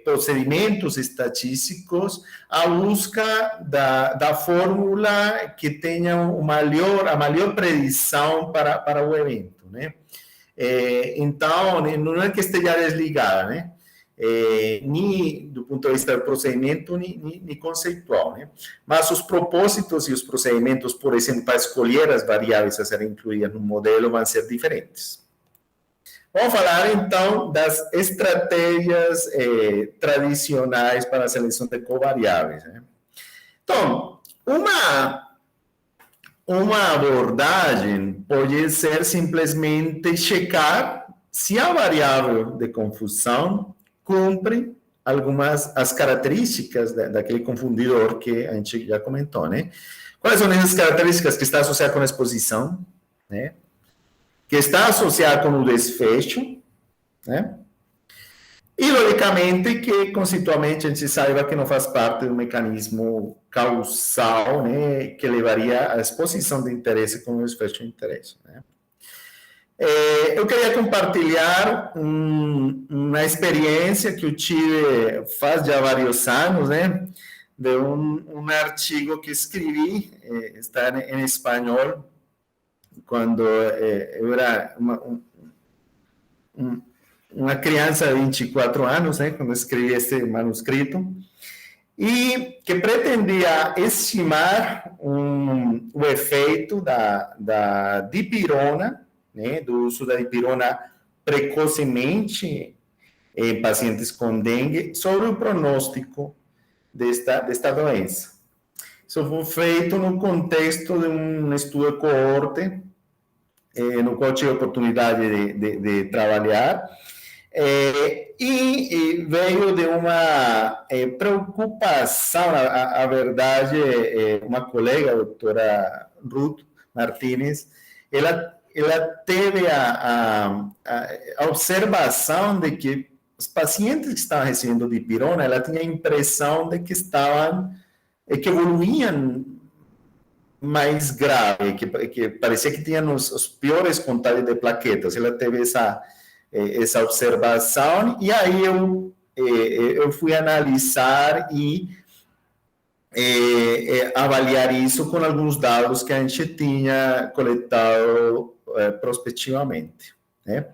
procedimentos estatísticos a busca da fórmula que tenha a maior predição para o evento, né? Então, não é que esteja desligada, né? Nem do ponto de vista do procedimento, nem conceitual, né? Mas os propósitos e os procedimentos, por exemplo, para escolher as variáveis a serem incluídas no modelo, vão ser diferentes. Vamos falar, então, das estratégias tradicionais para a seleção de covariáveis, né? Então, uma abordagem pode ser simplesmente checar se a variável de confusão cumpre as características daquele confundidor que a gente já comentou, né? Quais são essas características? Que está associada com a exposição, né? Que está associada com o desfecho, né? E, logicamente, que conceitualmente a gente saiba que não faz parte do mecanismo causal, né, que levaria à exposição de interesse com o desfecho de interesse, né? Eu queria compartilhar uma experiência que eu tive faz já vários anos, né, de um artigo que escrevi, está em espanhol, quando eu era uma criança de 24 anos, né, quando escrevi esse manuscrito, e que pretendia estimar o efeito da dipirona, né, do uso da dipirona precocemente em pacientes com dengue, sobre o pronóstico desta doença. Isso foi feito no contexto de um estudo de coorte, no qual tive a oportunidade de trabalhar, e veio de uma preocupação, a verdade, uma colega, a doutora Ruth Martínez, ela teve a observação de que os pacientes que estavam recebendo dipirona, ela tinha a impressão de que que evoluíam mais grave, que parecia que tinham os piores contágios de plaquetas. Ela teve essa observação, e aí eu fui analisar e avaliar isso com alguns dados que a gente tinha coletado prospectivamente, né?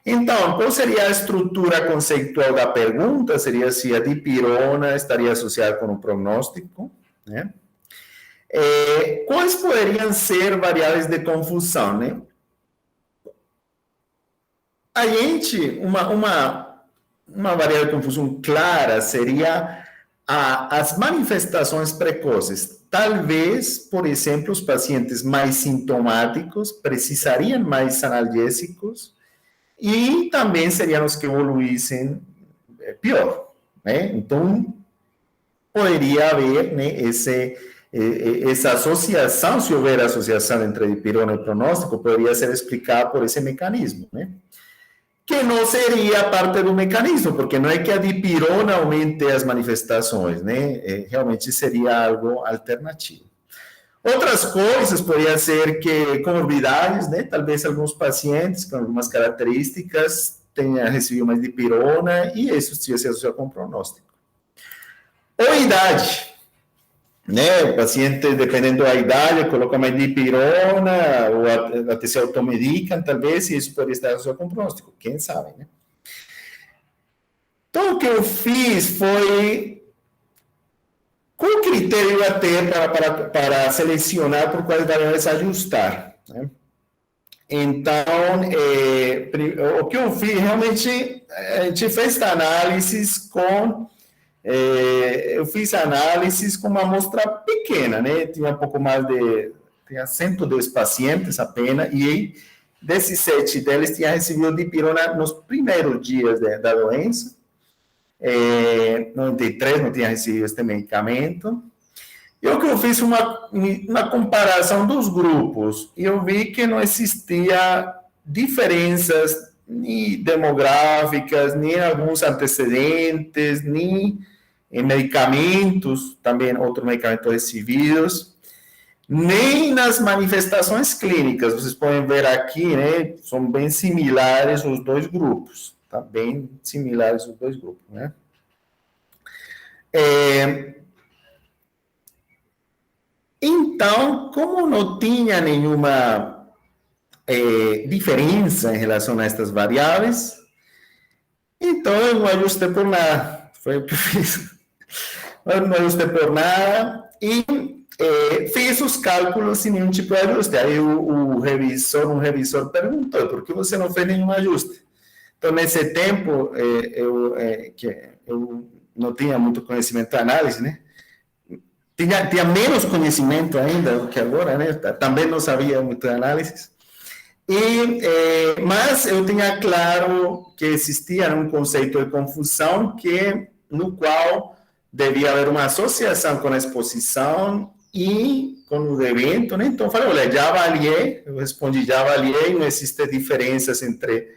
Então, qual seria a estrutura conceitual da pergunta? Seria se a dipirona estaria associada com o prognóstico, né? Quais poderiam ser variáveis de confusão, né? A gente, uma variável de confusão clara seria as manifestações precoces. Talvez, por exemplo, os pacientes mais sintomáticos precisariam mais analgésicos e também seriam os que evoluíssem pior, né? Então, poderia haver, né, essa associação, se houver associação entre dipirona e pronóstico, poderia ser explicada por esse mecanismo, né? Que não seria parte do mecanismo, porque não é que a dipirona aumente as manifestações, né? Realmente seria algo alternativo. Outras coisas poderiam ser que comorbidades, né? Talvez alguns pacientes com algumas características tenham recebido mais dipirona e isso se associa com pronóstico. Ou idade, né? O paciente, dependendo da idade, coloca mais dipirona ou até se automedicam, talvez, e isso pode estar associado com pronóstico, quem sabe, né? Então, o que eu fiz foi qual critério eu ia ter para selecionar por quais variáveis ajustar, né? Então, o que eu fiz, realmente, a gente fez análises com... eu fiz análises com uma amostra pequena, né? Tinha um pouco mais de... Tinha 110 pacientes apenas, e desses 7 deles tinham recebido dipirona nos primeiros dias da doença. 93 não tinha recebido este medicamento. E o que eu fiz uma comparação dos grupos, e eu vi que não existia diferenças nem demográficas, nem alguns antecedentes, nem em medicamentos, também outros medicamentos recebidos, nem nas manifestações clínicas. Vocês podem ver aqui, né, são bem similares os dois grupos, tá? Bem similares os dois grupos, né? Então, como não tinha nenhuma diferença em relação a estas variáveis, então eu não ajustei por nada. Foi o que eu fiz. Eu não ajustei por nada e fiz os cálculos sem nenhum tipo de ajuste. Aí um revisor perguntou, por que você não fez nenhum ajuste? Então, nesse tempo, eu não tinha muito conhecimento de análise, né? Tinha menos conhecimento ainda do que agora, né? Também não sabia muito de análise. Mas eu tinha claro que existia um conceito de confusão no qual devia haver uma associação com a exposição e com o evento, né? Então, eu falei, olha, já avaliei, eu respondi, já avaliei, não existe diferenças entre...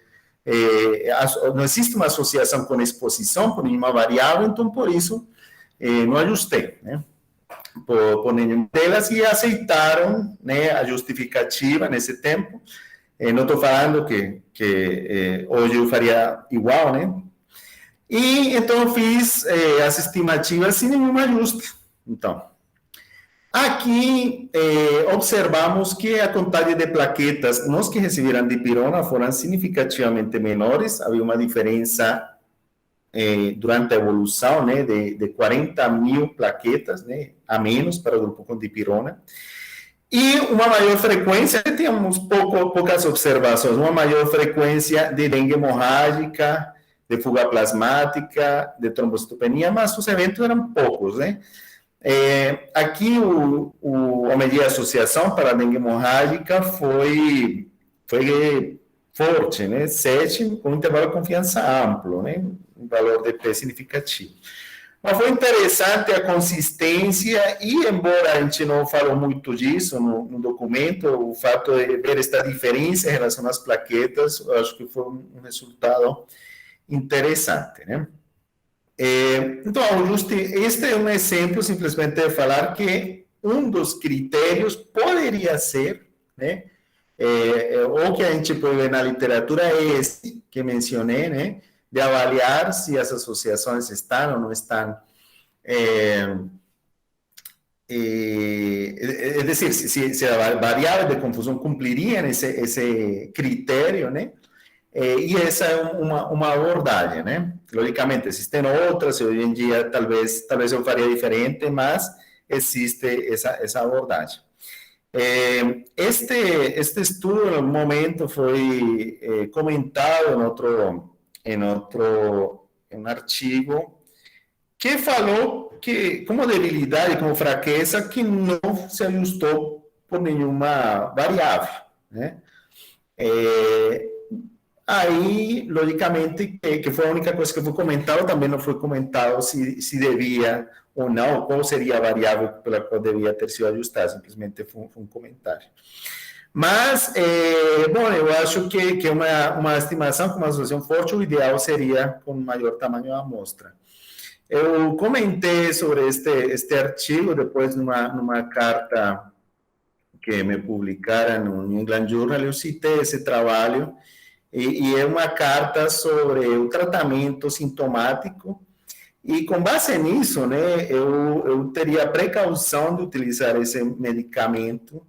não existe uma associação com a exposição por nenhuma variável, então, por isso, não ajustei, né? Por nenhuma delas, e aceitaram, né, a justificativa nesse tempo. Não estou falando que hoje eu faria igual, né? E então eu fiz as estimativas sem nenhum ajuste. Então, aqui observamos que a contagem de plaquetas nos que receberam dipirona foram significativamente menores. Havia uma diferença durante a evolução, né, de 40.000 plaquetas, né, a menos para o grupo com dipirona. E uma maior frequência, tínhamos poucas observações, uma maior frequência de dengue hemorrágica, de fuga plasmática, de trombocitopenia, mas os eventos eram poucos, né? Aqui, a medida de associação para a dengue hemorrágica foi forte, né? 7, com um intervalo de confiança amplo, né? Um valor de P significativo. Mas foi interessante a consistência e, embora a gente não falou muito disso no documento, o fato de ver esta diferença em relação às plaquetas, eu acho que foi um resultado interessante, né? Então, este é um exemplo simplesmente de falar que um dos critérios poderia ser, né? Ou que a gente pode ver na literatura é esse que mencionei, né? De avaliar se as associações estão ou não estão. É decir, se a variável de confusão cumpriria esse critério, né? E essa é uma abordagem, né? Logicamente, existem outras, e hoje em dia talvez eu faria diferente, mas existe essa abordagem. Este estudo, no momento, foi comentado em um artigo que falou que, como debilidade, como fraqueza, que não se ajustou por nenhuma variável, né? Aí, logicamente, que foi a única coisa que foi comentado, também não foi comentado se devia ou não, qual seria a variável pela qual devia ter sido ajustada, simplesmente foi um comentário. Mas, bom, eu acho que uma estimação com uma associação forte, o ideal seria com maior tamanho da amostra. Eu comentei sobre este artigo depois numa carta que me publicaram no New England Journal, eu citei esse trabalho, e é uma carta sobre o tratamento sintomático, e com base nisso, né, eu teria precaução de utilizar esse medicamento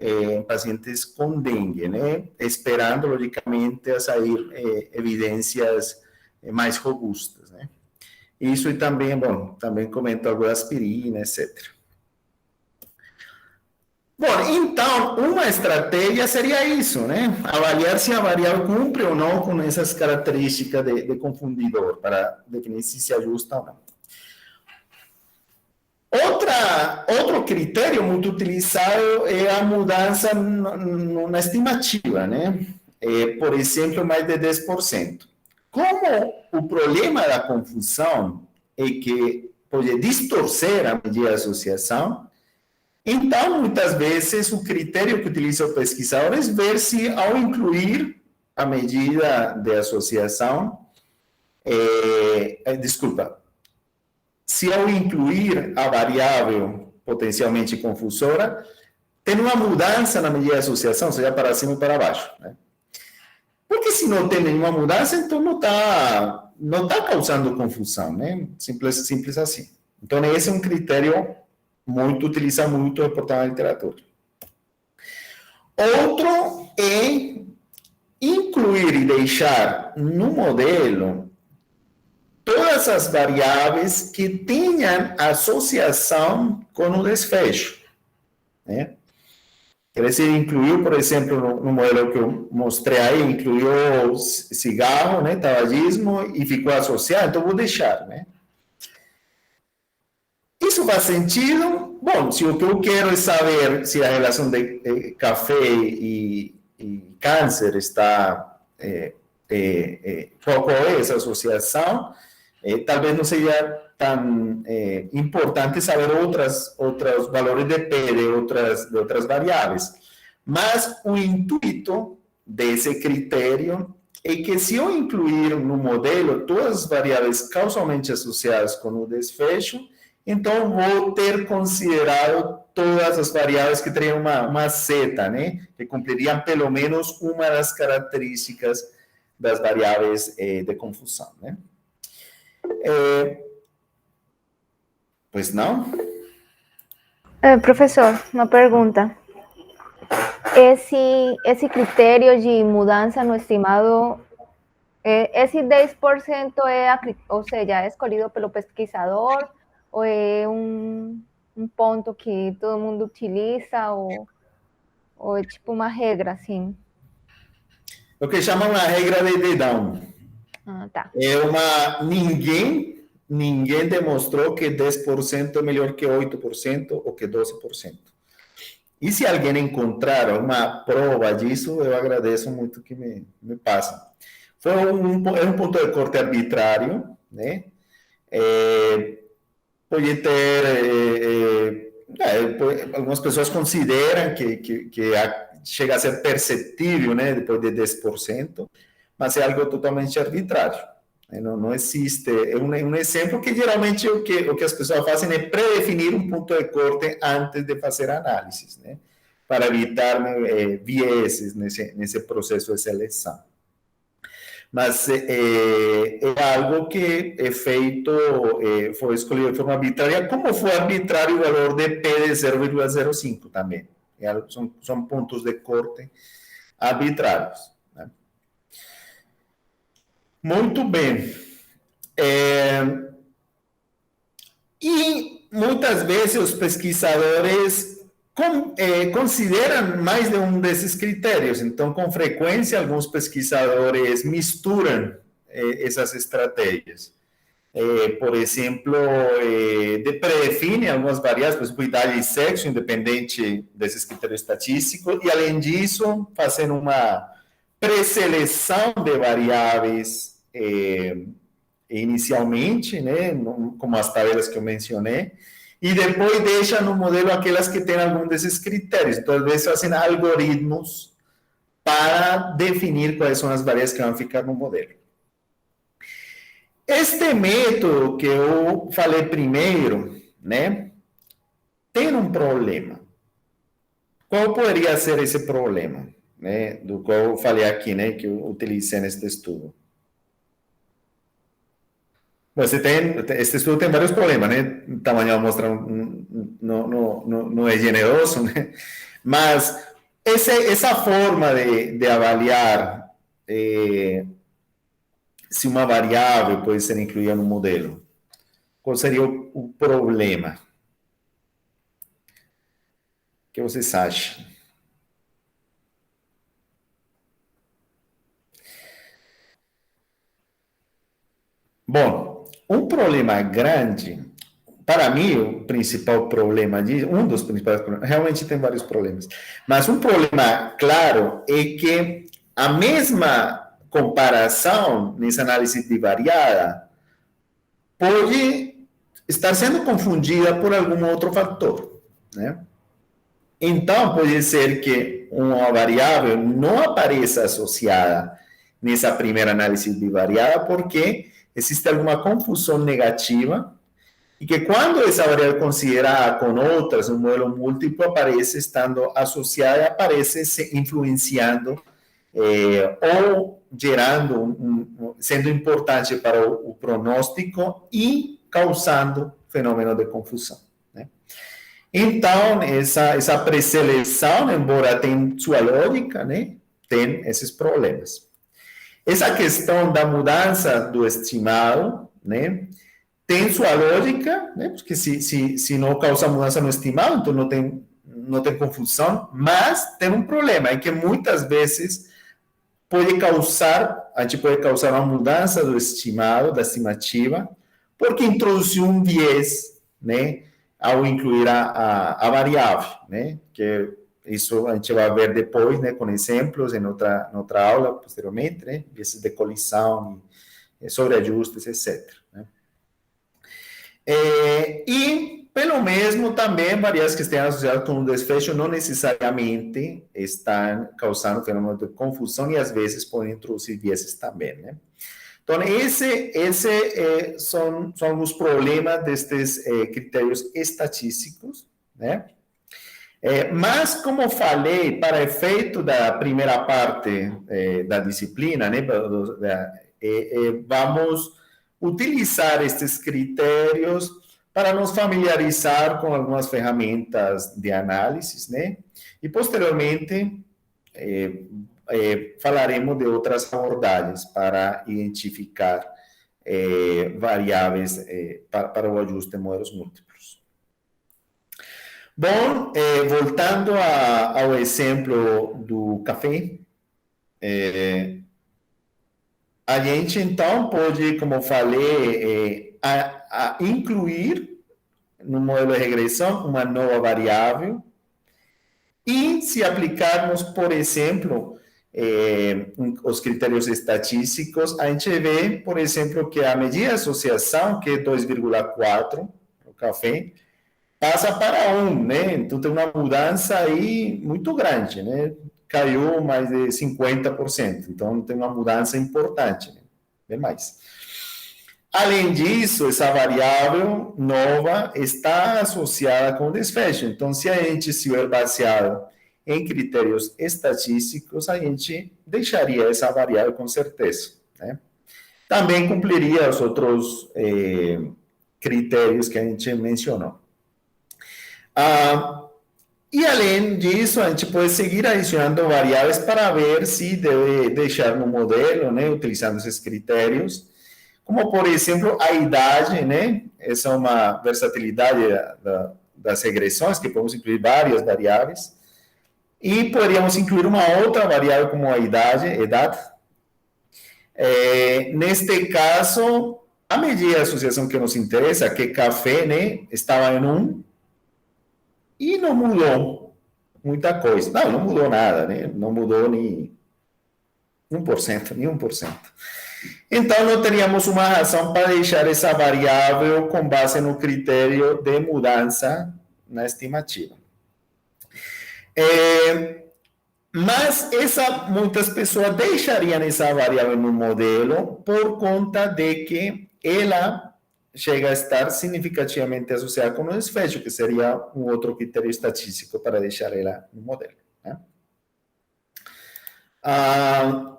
em pacientes com dengue, né, esperando, logicamente, a sair evidências mais robustas, né. Isso e também, bom, também comento algo da aspirina, etc. Bom, então, uma estratégia seria isso, né? Avaliar se a variável cumpre ou não com essas características de confundidor, para definir se ajusta ou não. Outro critério muito utilizado é a mudança na estimativa, né? Por exemplo, mais de 10%. Como o problema da confusão é que pode distorcer a medida de associação, então, muitas vezes, o critério que utiliza o pesquisador é ver se, ao incluir a medida de associação, se ao incluir a variável potencialmente confusora, tem uma mudança na medida de associação, seja para cima ou para baixo, né? Porque se não tem nenhuma mudança, então não está causando confusão, né? Simples assim. Então, esse é um critério utiliza muito reportado na literatura. Outro é incluir e deixar no modelo todas as variáveis que tenham associação com o desfecho, né? Quer dizer, incluiu, por exemplo, no modelo que eu mostrei aí, incluiu cigarro, né, tabagismo, e ficou associado, então vou deixar, né? Isso faz sentido? Bom, se o que eu quero é saber se a relação de café e câncer está... qual é essa associação? Talvez não seja tão importante saber outros valores de P, de outras variáveis. Mas o intuito desse critério é que se eu incluir no modelo todas as variáveis causalmente associadas com o desfecho, então vou ter considerado todas as variáveis que teriam uma seta, né? Que cumpririam pelo menos uma das características das variáveis de confusão, né? Pois não? Professor, uma pergunta. Esse critério de mudança no estimado, esse 10% ou seja, é escolhido pelo pesquisador ou é um ponto que todo mundo utiliza ou é tipo uma regra, assim? O que chamam uma regra de dedão. Ah, tá. Ninguém demonstrou que 10% é melhor que 8% ou que 12%. E se alguém encontrar uma prova disso, eu agradeço muito que me passem. É um ponto de corte arbitrário, né? Pode ter... algumas pessoas consideram que chega a ser perceptível, né, depois de 10%, mas é algo totalmente arbitrário. Não existe. É um exemplo que geralmente o que as pessoas fazem é predefinir um ponto de corte antes de fazer análises, né, para evitar vieses nesse processo de seleção. Mas é algo que é feito, foi escolhido de forma arbitrária, como foi arbitrário o valor de P de 0,05 também. São pontos de corte arbitrários, né? Muito bem. E muitas vezes os pesquisadores consideram mais de um desses critérios. Então, com frequência, alguns pesquisadores misturam essas estratégias. Por exemplo, predefine algumas variáveis, por exemplo, idade e sexo, independente desses critérios estatísticos, e, além disso, fazendo uma pré-seleção de variáveis inicialmente, né, como as tabelas que eu mencionei, e depois deixa no modelo aquelas que têm algum desses critérios. Então, às vezes, fazem algoritmos para definir quais são as variáveis que vão ficar no modelo. Este método que eu falei primeiro, né, tem um problema. Qual poderia ser esse problema, né, do qual eu falei aqui, né, que eu utilizei neste estudo? Este estudo tem vários problemas, né? O tamanho da amostra não é generoso, né? Mas essa forma de avaliar se uma variável pode ser incluída no modelo, qual seria o problema? O que vocês acham? Bom, um problema grande, para mim, o principal problema, um dos principais problemas, realmente tem vários problemas, mas um problema claro é que a mesma comparação nessa análise bivariada pode estar sendo confundida por algum outro fator, né? Então, pode ser que uma variável não apareça associada nessa primeira análise bivariada porque existe alguma confusão negativa e que quando essa variável é considerada com outras, um modelo múltiplo, aparece estando associada, aparece se influenciando ou gerando, sendo importante para o pronóstico e causando fenômeno de confusão. Né? Então, essa pré-seleção, embora tenha sua lógica, né, tem esses problemas. Essa questão da mudança do estimado, né, tem sua lógica, né, porque se não causa mudança no estimado, então não tem confusão, mas tem um problema, é que muitas vezes a gente pode causar uma mudança do estimado, da estimativa, porque introduziu um viés, né, ao incluir a variável, né, que isso a gente vai ver depois, né, com exemplos em outra aula, posteriormente, né, viés de colisão, sobreajustes, etc. Né. E, pelo mesmo, também variáveis que estejam associadas com um desfecho não necessariamente estão causando fenômeno de confusão e, às vezes, podem introduzir vieses também, né? Então, são os problemas destes critérios estatísticos, né? Mas, como falei, para efeito da primeira parte da disciplina, né, vamos utilizar estes critérios para nos familiarizar com algumas ferramentas de análise, né? E, posteriormente, falaremos de outras abordagens para identificar variáveis para o ajuste de modelos múltiplos. Bom, voltando ao exemplo do café, a gente, então, pode, como eu falei, incluir no modelo de regressão uma nova variável e, se aplicarmos, por exemplo, os critérios estatísticos, a gente vê, por exemplo, que a medida de associação, que é 2,4 no café, passa para 1, né? Então, tem uma mudança aí muito grande, né? Caiu mais de 50%. Então, tem uma mudança importante, né? Bem mais. Além disso, essa variável nova está associada com o desfecho. Então, se a gente estiver baseado em critérios estatísticos, a gente deixaria essa variável com certeza, né? Também cumpriria os outros critérios que a gente mencionou. E além disso, a gente pode seguir adicionando variáveis para ver se deve deixar no modelo, né, utilizando esses critérios, como, por exemplo, a idade, né? Essa é uma versatilidade das regressões, que podemos incluir várias variáveis. E poderíamos incluir uma outra variável como a idade. Neste caso, a medida de associação que nos interessa, que café, né, estava em 1 e não mudou muita coisa. Não mudou nada, né? Não mudou nem 1%, nem 1%. Então, não teríamos uma razão para deixar essa variável com base no critério de mudança na estimativa. Mas muitas pessoas deixariam essa variável no modelo por conta de que ela chega a estar significativamente associada com o desfecho, que seria um outro critério estatístico para deixar ela no modelo, né?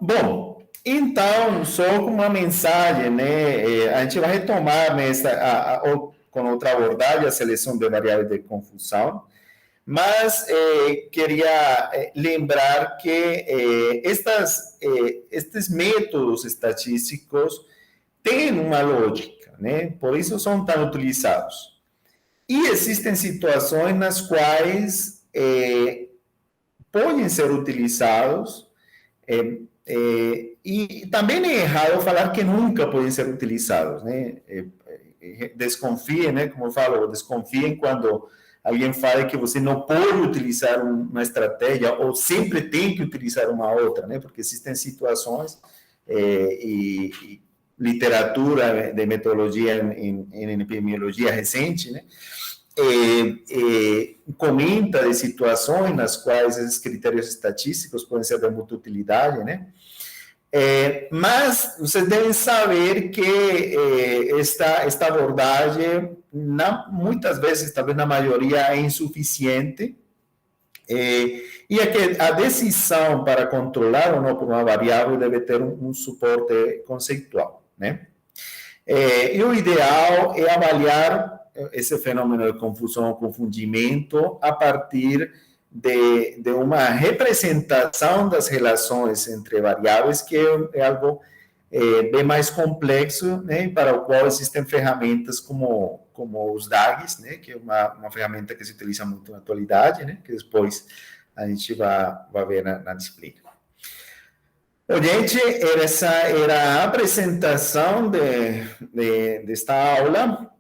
Bom, então, só com uma mensagem, né? A gente vai retomar com outra abordagem a seleção de variáveis de confusão, mas queria lembrar que estes métodos estatísticos têm uma lógica, né? Por isso são tão utilizados. E existem situações nas quais podem ser utilizados, e também é errado falar que nunca podem ser utilizados, né? Desconfiem, né? Como eu falo, desconfiem quando alguém fala que você não pode utilizar uma estratégia ou sempre tem que utilizar uma outra, né? Porque existem situações e literatura de metodologia em epidemiologia recente, né? Comenta de situações nas quais esses critérios estatísticos podem ser de muita utilidade, né? Mas vocês devem saber que esta abordagem, muitas vezes, talvez na maioria, é insuficiente, e é que a decisão para controlar ou não por uma variável deve ter um suporte conceitual, né? E o ideal é avaliar esse fenômeno de confusão ou confundimento a partir de uma representação das relações entre variáveis, que é algo bem mais complexo, né, para o qual existem ferramentas como os DAGs, né, que é uma ferramenta que se utiliza muito na atualidade, né, que depois a gente vai ver na disciplina. Bom, gente, essa era a apresentação desta aula.